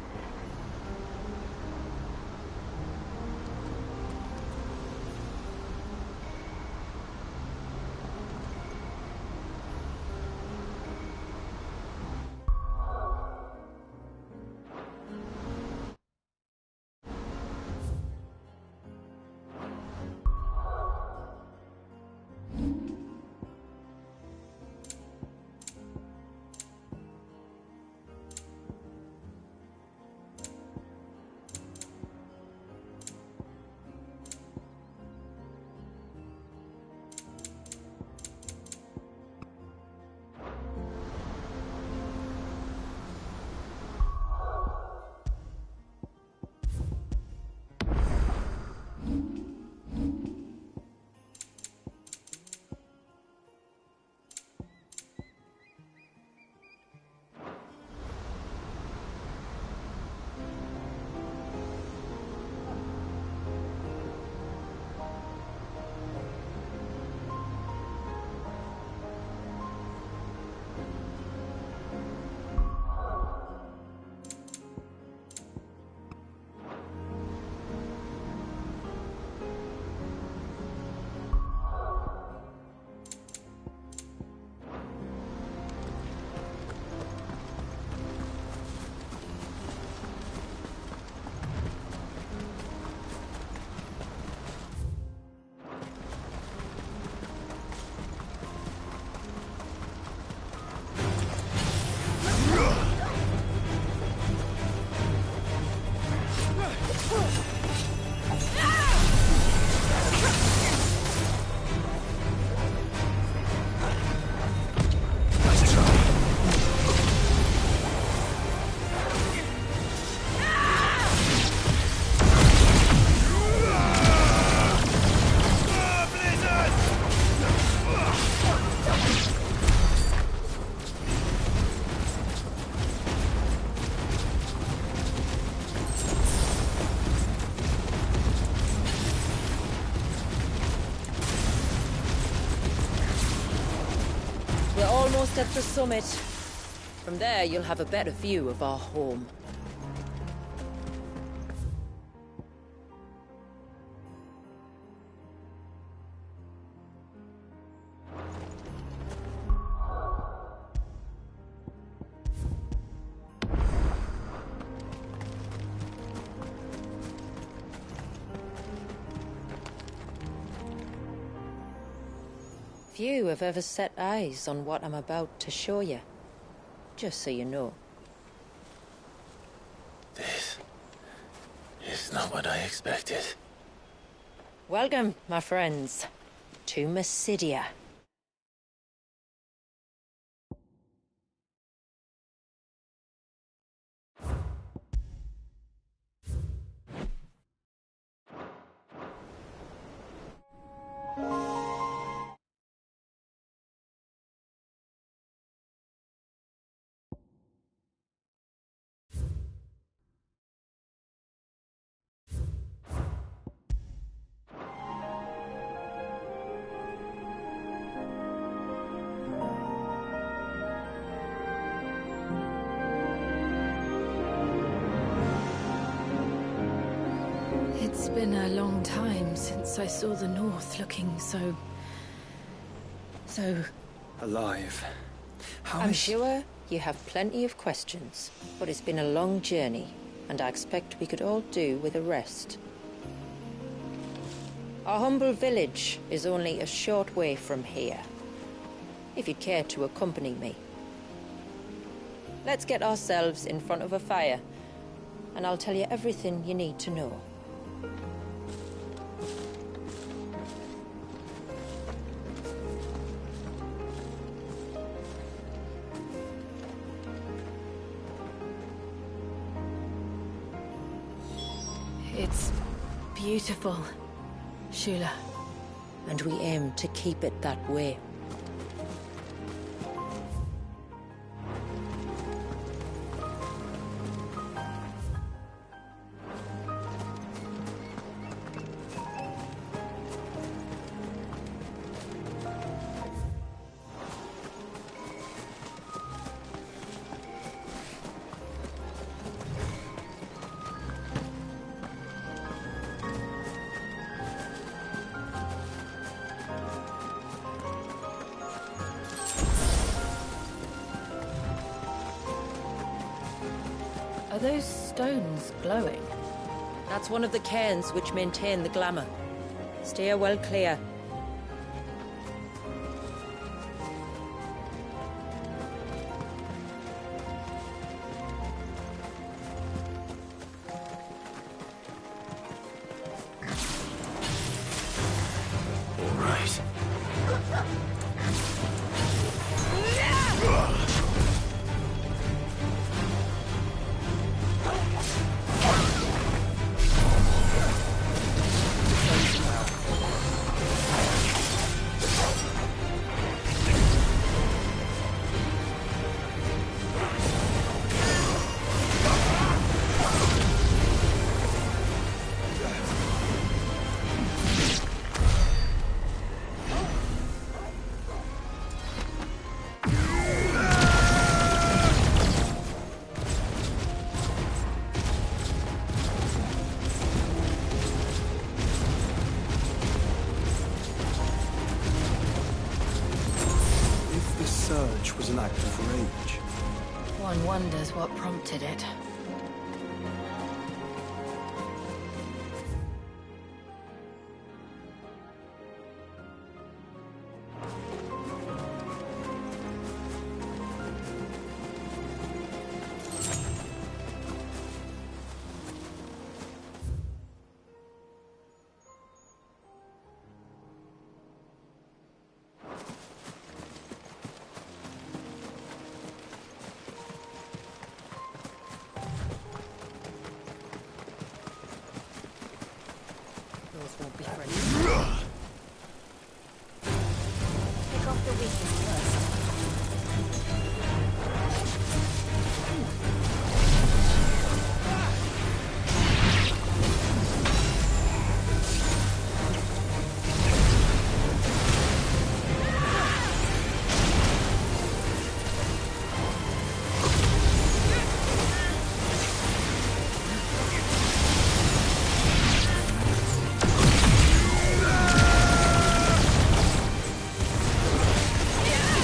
Almost at the summit. From there, you'll have a better view of our home. Few have ever set eyes on what I'm about to show you. Just so you know. This is not what I expected. Welcome, my friends, to Mysidia. It's been a long time since I saw the North looking so... alive. I'm sure you have plenty of questions, but it's been a long journey, and I expect we could all do with a rest. Our humble village is only a short way from here, if you'd care to accompany me. Let's get ourselves in front of a fire, and I'll tell you everything you need to know. It's beautiful, Shula. And we aim to keep it that way. Are those stones glowing? That's one of the cairns which maintain the glamour. Steer well clear. All right. Was an act of rage. One wonders what prompted it. Won't be friendly. Pick off the weakest first. Yeah!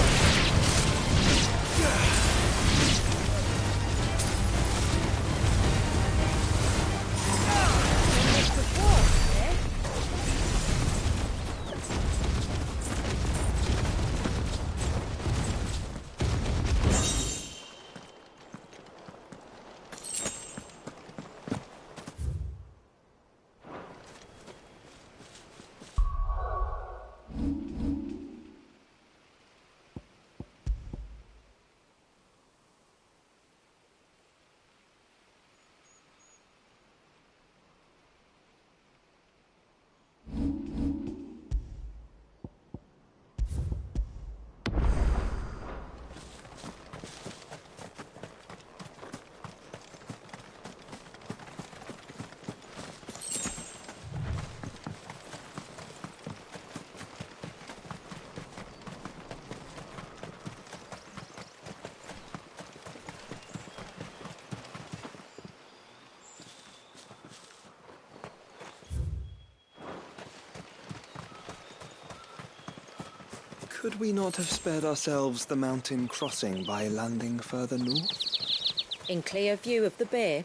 Could we not have spared ourselves the mountain crossing by landing further north? In clear view of the bay?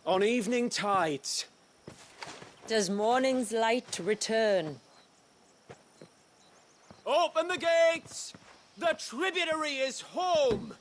On evening tides. Does morning's light return? Open the gates! The tributary is home!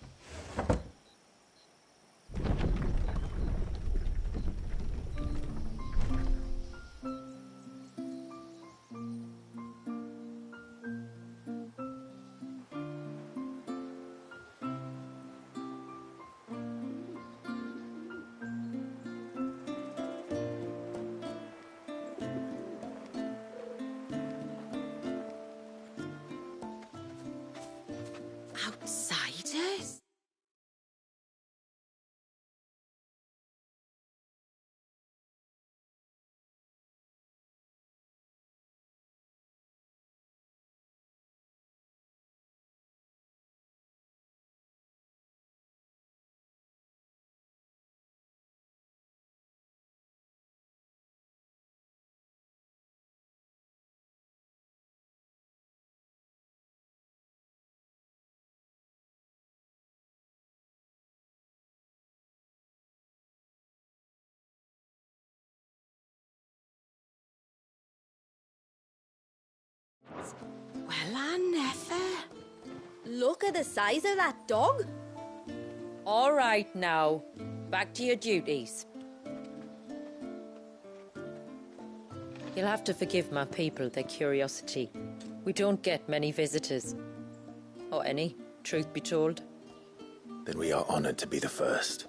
Outsiders? Well, I never. Look at the size of that dog. All right now, back to your duties. You'll have to forgive my people their curiosity. We don't get many visitors. Or any, truth be told. Then we are honored to be the first.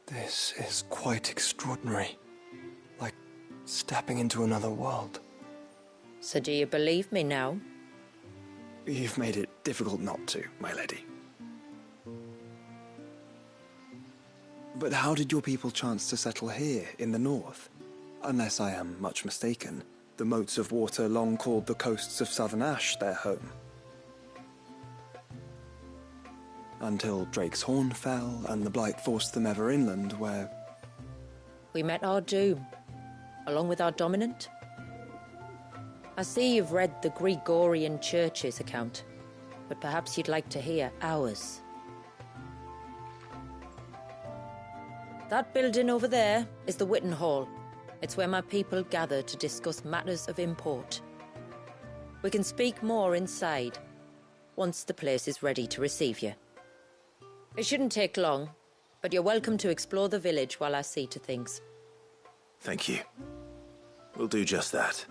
This is quite extraordinary. Like stepping into another world. So do you believe me now? You've made it difficult not to, my lady. But how did your people chance to settle here in the north? Unless I am much mistaken, the moats of water long called the coasts of southern Ash their home. Until Drake's Horn fell and the Blight forced them ever inland, where... We met our doom, along with our dominant. I see you've read the Gregorian Church's account, but perhaps you'd like to hear ours. That building over there is the Witten Hall. It's where my people gather to discuss matters of import. We can speak more inside, once the place is ready to receive you. It shouldn't take long, but you're welcome to explore the village while I see to things. Thank you. We'll do just that.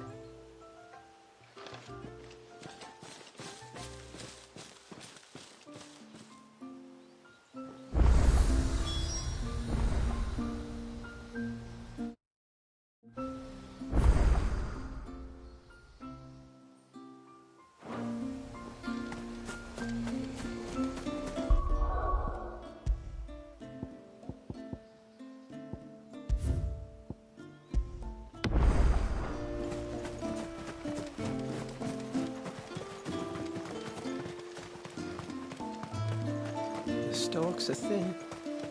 stalks are thin,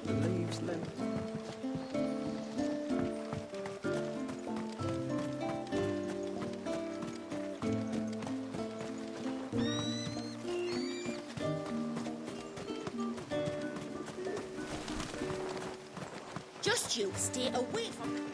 the leaves limp. Just you stay away from them.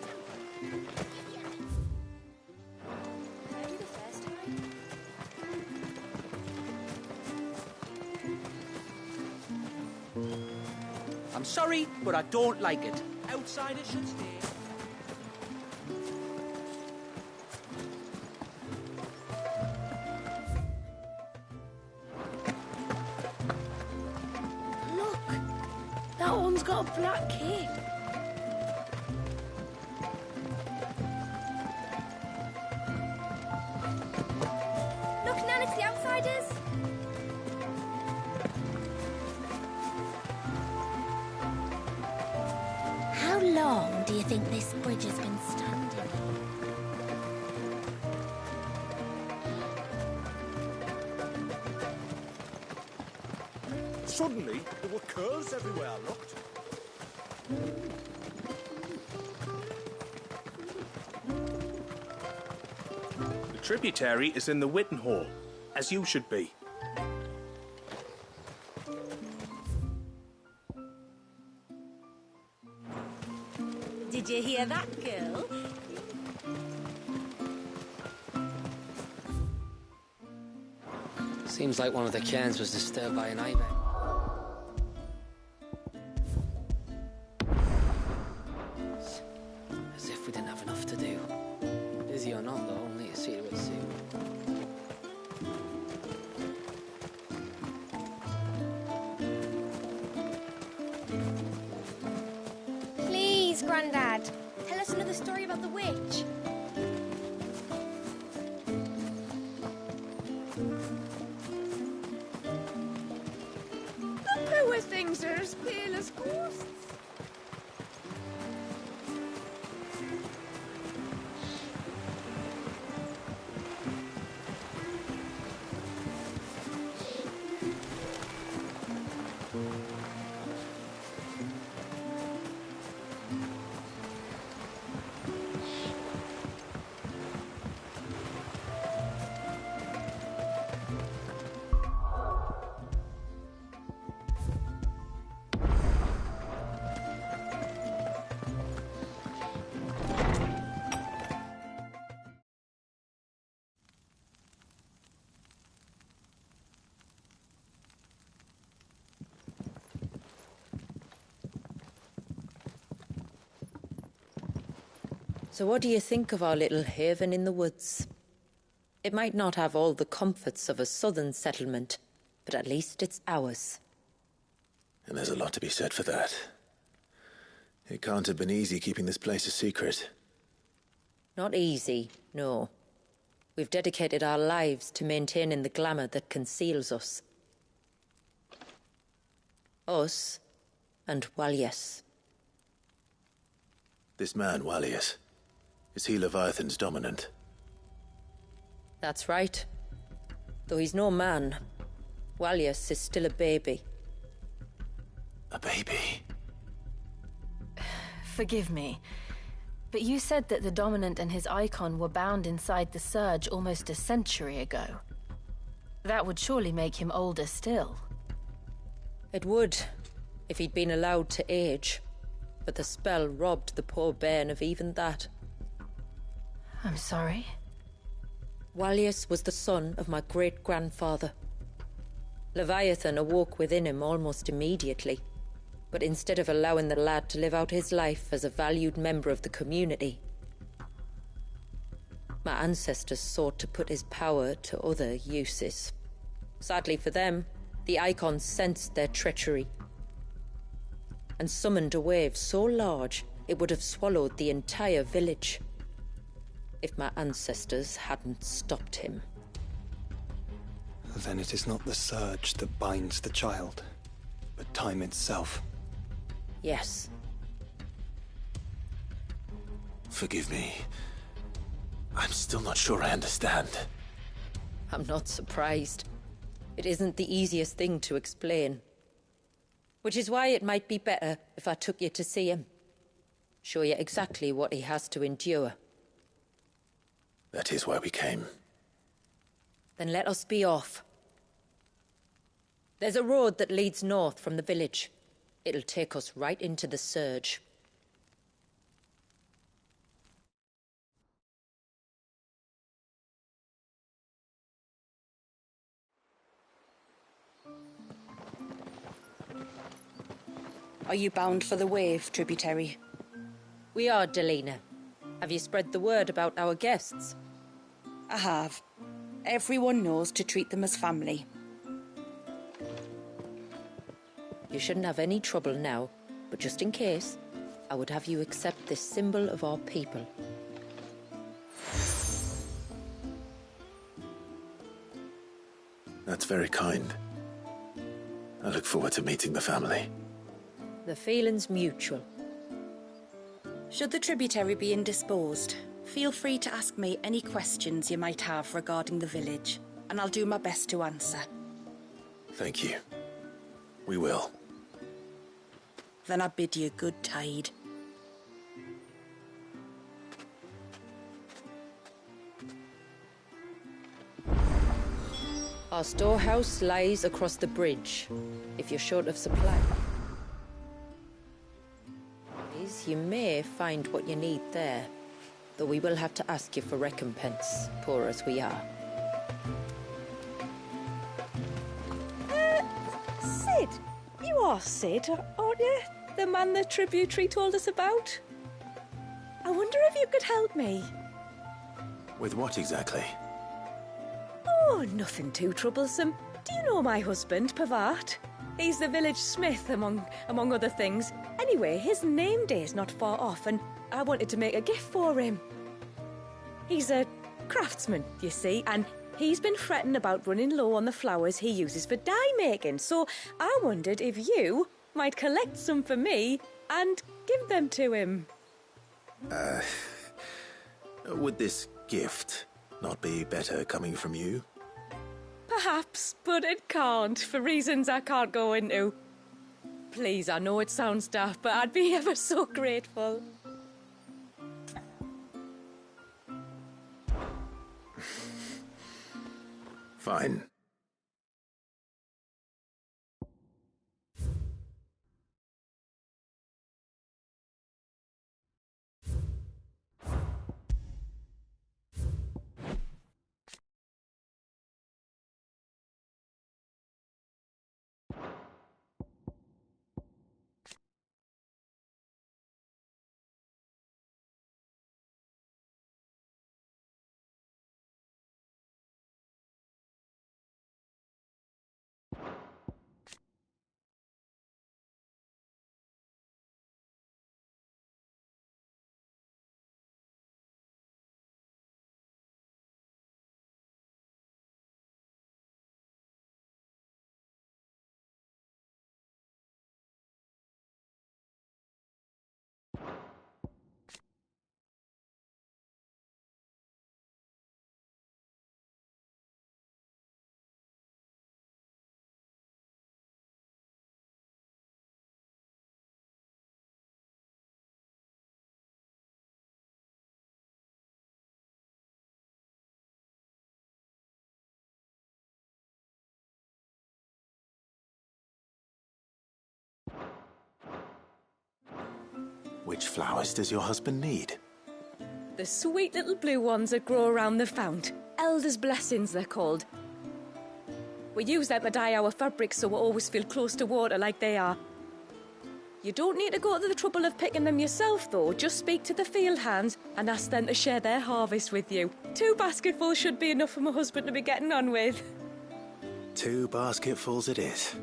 I'm sorry, but I don't like it. Outsiders should stay. Look, that one's got a black cape. Look, Nan, it's the outsiders. How long do you think this bridge has been standing? Suddenly, there were curls everywhere I looked. The tributary is in the Witten Hall, as you should be. Did you hear that, girl? Seems like one of the cairns was disturbed by an ibex. As if we didn't have enough to do. Busy or not, though, only to see to it soon. Please, Grandad, tell us another story about the witch. The poor things are as pale as ghosts. So what do you think of our little haven in the woods? It might not have all the comforts of a southern settlement, but at least it's ours. And there's a lot to be said for that. It can't have been easy keeping this place a secret. Not easy, no. We've dedicated our lives to maintaining the glamour that conceals us. Us and Walyas. This man, Walyas, is he Leviathan's dominant? That's right. Though he's no man, Walyas is still a baby. A baby? Forgive me, but you said that the Dominant and his icon were bound inside the Surge almost a century ago. That would surely make him older still. It would, if he'd been allowed to age. But the spell robbed the poor bairn of even that. I'm sorry. Walyas was the son of my great-grandfather. Leviathan awoke within him almost immediately, but instead of allowing the lad to live out his life as a valued member of the community, my ancestors sought to put his power to other uses. Sadly for them, the icons sensed their treachery and summoned a wave so large it would have swallowed the entire village if my ancestors hadn't stopped him. Then it is not the surge that binds the child, but time itself. Yes. Forgive me. I'm still not sure I understand. I'm not surprised. It isn't the easiest thing to explain. Which is why it might be better if I took you to see him. Show you exactly what he has to endure. That is why we came. Then let us be off. There's a road that leads north from the village. It'll take us right into the surge. Are you bound for the wave, tributary? We are, Delina. Have you spread the word about our guests? I have. Everyone knows to treat them as family. You shouldn't have any trouble now, but just in case, I would have you accept this symbol of our people. That's very kind. I look forward to meeting the family. The feeling's mutual. Should the tributary be indisposed, feel free to ask me any questions you might have regarding the village, and I'll do my best to answer. Thank you. We will. Then I bid you good tide. Our storehouse lies across the bridge, if you're short of supply. You may find what you need there, though we will have to ask you for recompense, poor as we are. Sid! You are Sid, aren't you? The man the tributary told us about? I wonder if you could help me. With what exactly? Oh, nothing too troublesome. Do you know my husband, Pavat? He's the village smith, among other things. Anyway, his name day's not far off, and I wanted to make a gift for him. He's a craftsman, you see, and he's been fretting about running low on the flowers he uses for dye making, so I wondered if you might collect some for me and give them to him. Would this gift not be better coming from you? Perhaps, but it can't, for reasons I can't go into. Please, I know it sounds daft, but I'd be ever so grateful. Fine. Which flowers does your husband need? The sweet little blue ones that grow around the fount. Elder's blessings, they're called. We use them to dye our fabrics so we always feel close to water like they are. You don't need to go to the trouble of picking them yourself, though. Just speak to the field hands and ask them to share their harvest with you. 2 basketfuls should be enough for my husband to be getting on with. 2 basketfuls it is.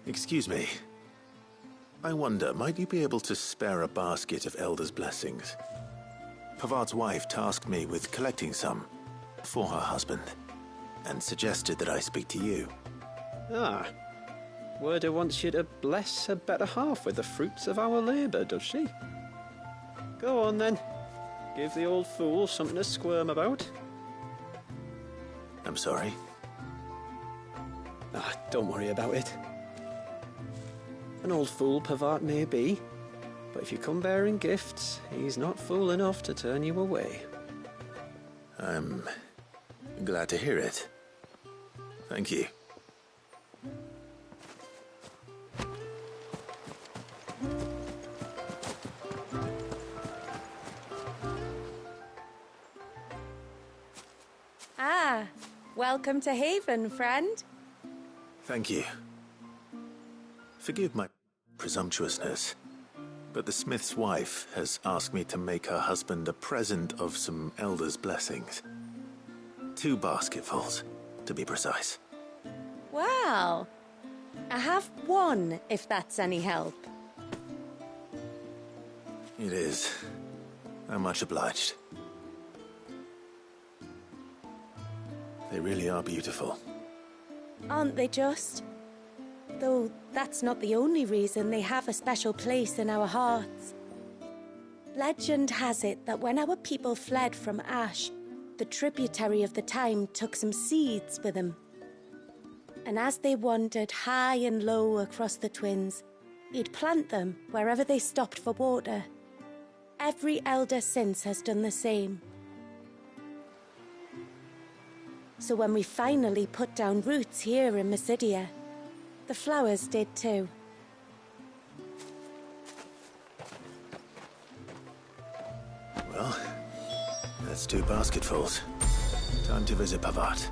Excuse me. I wonder, might you be able to spare a basket of Elder's blessings? Pavart's wife tasked me with collecting some for her husband, and suggested that I speak to you. Ah. Werda wants you to bless her better half with the fruits of our labour, does she? Go on then. Give the old fool something to squirm about. I'm sorry. Ah, don't worry about it. An old fool Pavart may be, but if you come bearing gifts, he's not fool enough to turn you away. I'm glad to hear it. Thank you. Ah, welcome to Haven, friend. Thank you. Forgive my presumptuousness, but the smith's wife has asked me to make her husband a present of some elders' blessings. 2 basketfuls, to be precise. Well, I have one, if that's any help. It is. I'm much obliged. They really are beautiful. Aren't they just? Though that's not the only reason they have a special place in our hearts. Legend has it that when our people fled from Ash, the tributary of the time took some seeds with them. And as they wandered high and low across the Twins, he'd plant them wherever they stopped for water. Every elder since has done the same. So when we finally put down roots here in Mysidia, the flowers did too. Well, that's 2 basketfuls. Time to visit Pavart.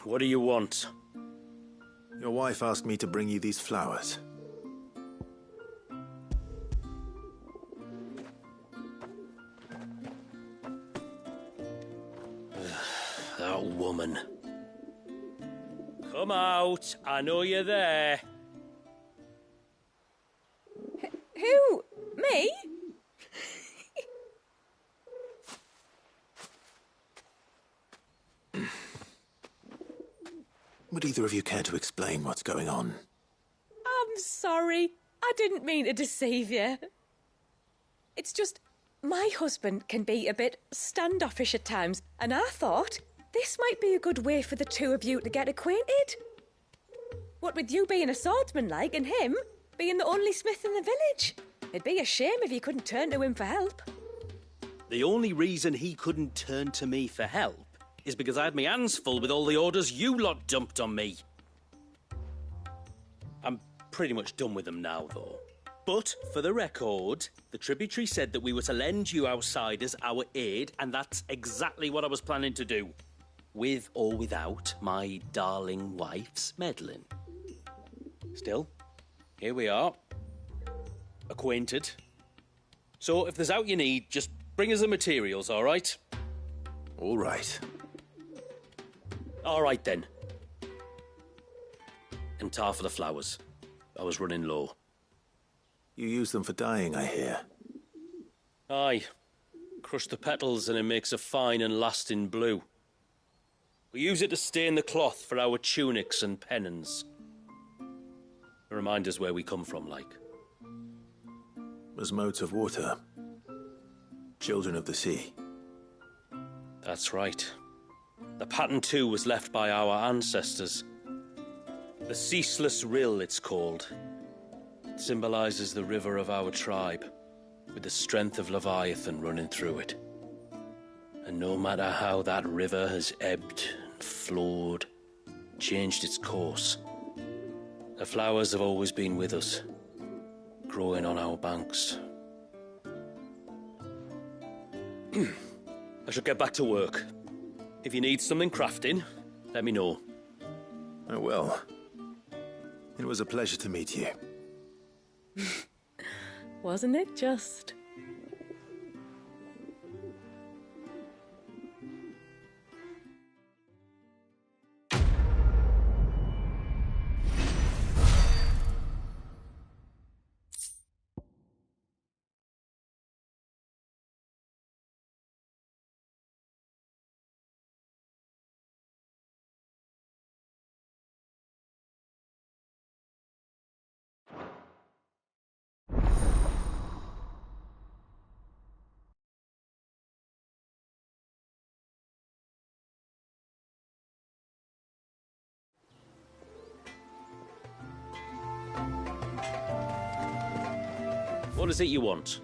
What do you want? Your wife asked me to bring you these flowers. That woman. Come out. I know you're there. Who? Me? Would either of you care to explain what's going on? I'm sorry. I didn't mean to deceive you. It's just My husband can be a bit standoffish at times, and I thought this might be a good way for the two of you to get acquainted. What with you being a swordsman like, and him being the only smith in the village. It'd be a shame if you couldn't turn to him for help. The only reason he couldn't turn to me for help is because I had my hands full with all the orders you lot dumped on me. I'm pretty much done with them now, though. But, for the record, the tributary said that we were to lend you outsiders our aid, and that's exactly what I was planning to do. With or without my darling wife's meddling. Still, here we are. Acquainted. So, if there's out you need, just bring us the materials, all right? All right. All right, then. And tar for the flowers. I was running low. You use them for dyeing, I hear. Aye. Crush the petals and it makes a fine and lasting blue. We use it to stain the cloth for our tunics and pennons. Remind us where we come from, like. As modes of water. Children of the sea. That's right. The pattern, too, was left by our ancestors. The Ceaseless Rill, it's called. It symbolizes the river of our tribe, with the strength of Leviathan running through it. And no matter how that river has ebbed and flowed, changed its course, the flowers have always been with us, growing on our banks. I should get back to work. If you need something crafting, let me know. I will. It was a pleasure to meet you. Wasn't it just? What is it you want?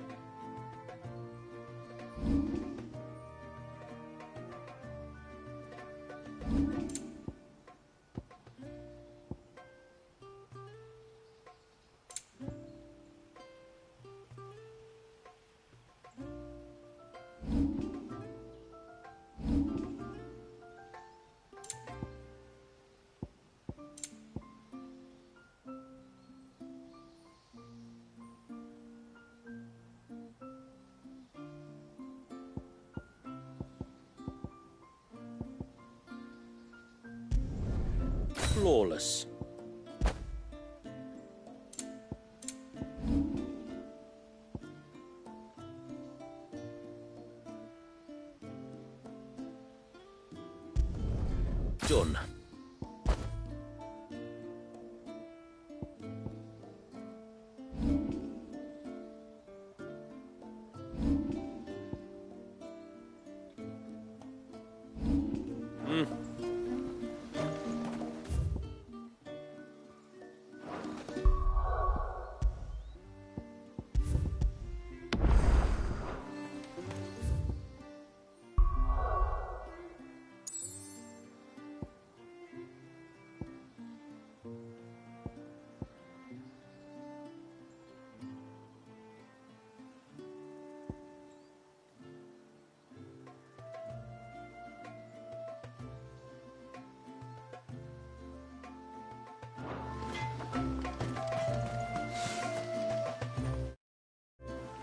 Flawless. Done.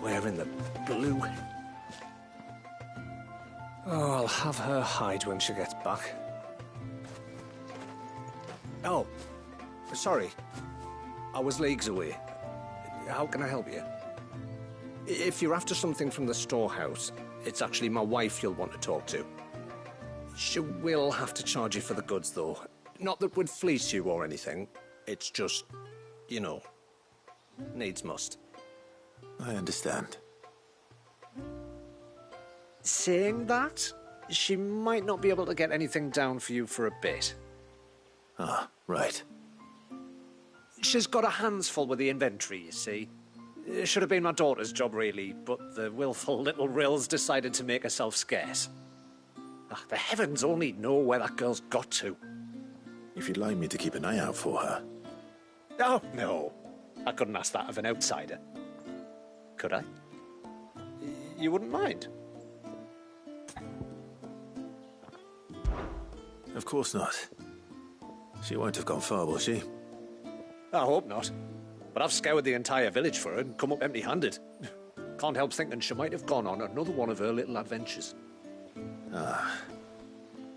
Where in the blue? Oh, I'll have her hide when she gets back. Oh, sorry. I was leagues away. How can I help you? If you're after something from the storehouse, it's actually my wife you'll want to talk to. She will have to charge you for the goods, though. Not that we'd fleece you or anything. It's just, you know, needs must. I understand. Saying that, she might not be able to get anything down for you for a bit. Ah, right. She's got her hands full with the inventory, you see. It should have been my daughter's job, really, but the willful little Rills decided to make herself scarce. Ah, the heavens only know where that girl's got to. If you'd like me to keep an eye out for her. Oh, no. I couldn't ask that of an outsider. Could I? You wouldn't mind? Of course not. She won't have gone far, will she? I hope not. But I've scoured the entire village for her and come up empty-handed. Can't help thinking she might have gone on another one of her little adventures. Ah,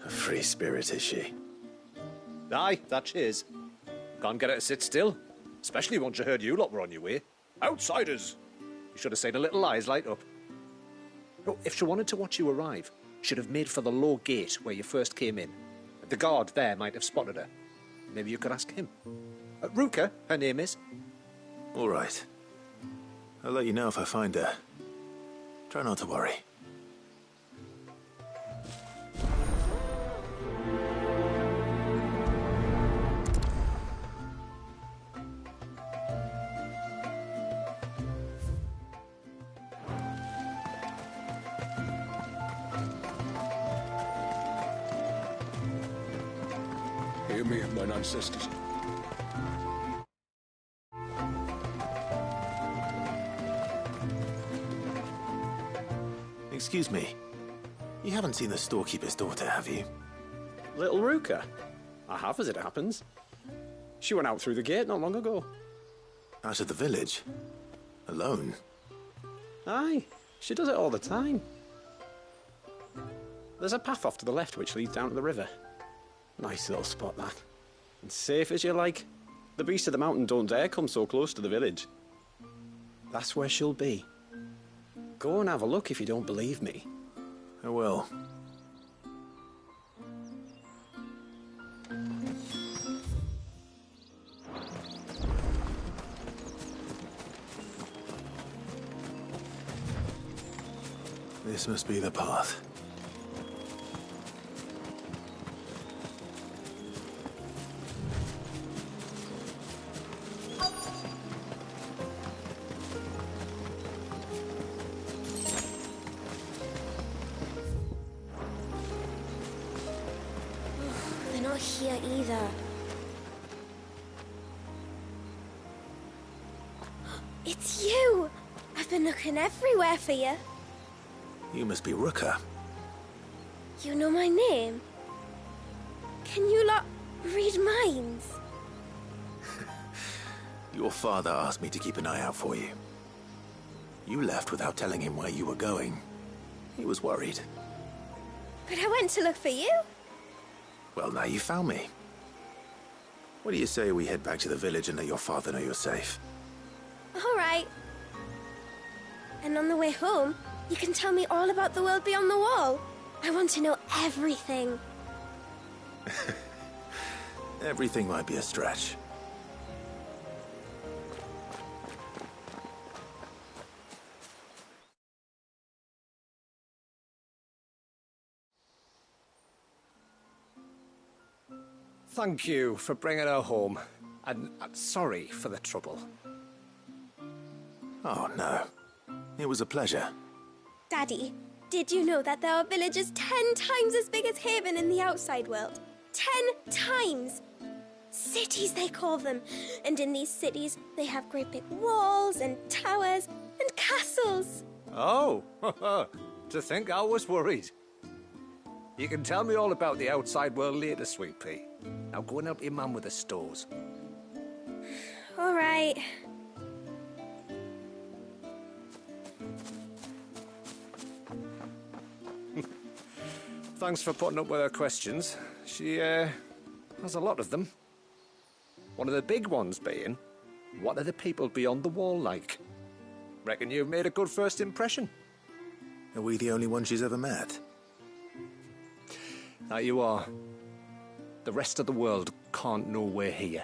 a free spirit, is she? Aye, that she is. Can't get her to sit still, especially once she heard you lot were on your way. Outsiders! You should have seen her little eyes light up. Oh, if she wanted to watch you arrive, she'd have made for the low gate where you first came in. The guard there might have spotted her. Maybe you could ask him. Ruka, her name is. All right. I'll let you know if I find her. Try not to worry. Hear me, mine ancestors. Excuse me. You haven't seen the storekeeper's daughter, have you? Little Ruka? I have, as it happens. She went out through the gate not long ago. Out of the village? Alone? Aye, she does it all the time. There's a path off to the left which leads down to the river. Nice little spot, that. And safe as you like. The beasts of the mountain don't dare come so close to the village. That's where she'll be. Go and have a look if you don't believe me. I will. This must be the path. They're not here either. It's you! I've been looking everywhere for you. You must be Ruka. You know my name? Can you lot read minds? Your father asked me to keep an eye out for you. You left without telling him where you were going. He was worried. But I went to look for you. Well, now you found me. What do you say we head back to the village and let your father know you're safe? All right. And on the way home, you can tell me all about the world beyond the wall. I want to know everything. Everything might be a stretch. Thank you for bringing her home. And sorry for the trouble. Oh, no. It was a pleasure. Daddy, did you know that there are villages 10 times as big as Haven in the outside world? 10 times! Cities, they call them. And in these cities, they have great big walls and towers and castles. Oh, to think I was worried. You can tell me all about the outside world later, Sweet Pea. Now go and help your mum with the stores. All right. Thanks for putting up with her questions. She, has a lot of them. One of the big ones being, what are the people beyond the wall like? Reckon you've made a good first impression. Are we the only one she's ever met? That you are. The rest of the world can't know we're here,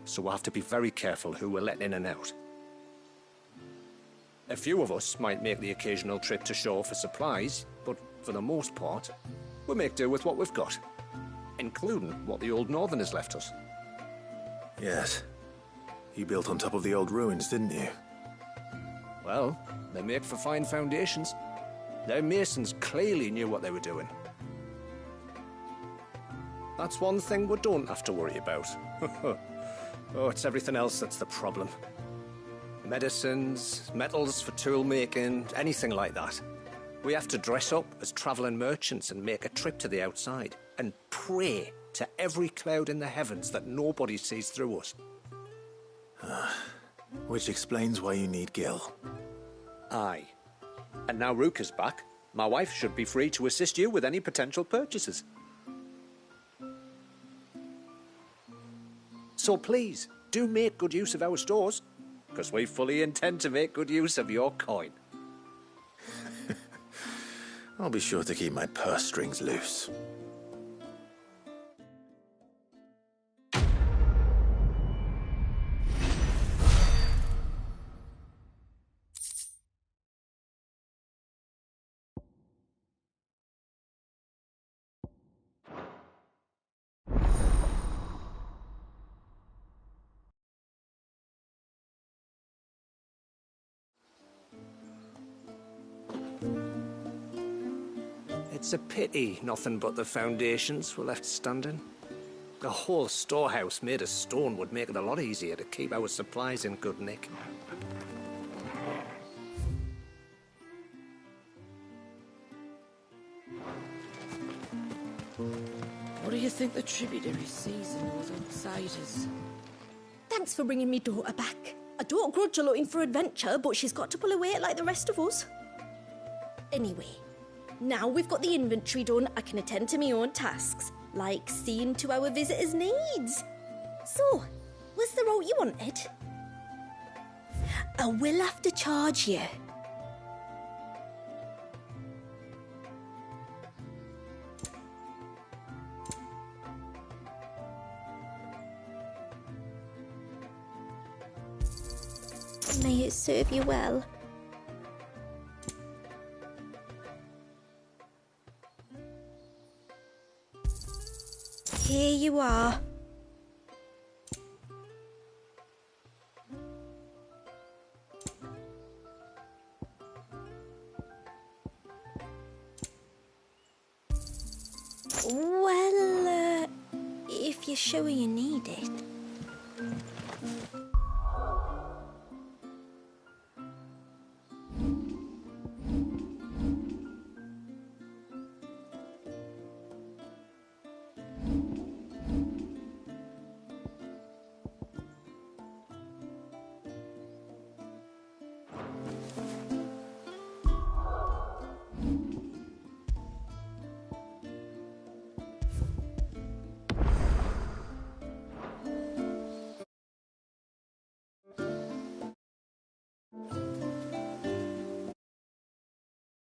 so we'll have to be very careful who we're letting in and out. A few of us might make the occasional trip to shore for supplies, but for the most part, we make do with what we've got, including what the old Northerners left us. Yes. You built on top of the old ruins, didn't you? Well, they make for fine foundations. Their masons clearly knew what they were doing. That's one thing we don't have to worry about. Oh, it's everything else that's the problem. Medicines, metals for tool making, anything like that. We have to dress up as travelling merchants and make a trip to the outside and pray to every cloud in the heavens that nobody sees through us. Which explains why you need Gil. Aye. And now Rook is back, my wife should be free to assist you with any potential purchases. So please, do make good use of our stores, because we fully intend to make good use of your coin. I'll be sure to keep my purse strings loose. It's a pity nothing but the foundations were left standing. The whole storehouse made of stone would make it a lot easier to keep our supplies in good nick. What do you think the tributary sees in those outsiders? Thanks for bringing me daughter back. I don't grudge her looking for adventure, but she's got to pull her weight like the rest of us. Anyway, now we've got the inventory done, I can attend to my own tasks, like seeing to our visitors' needs. So, was the route you wanted? I will have to charge you. May it serve you well. Here you are. Well, if you're sure you need it.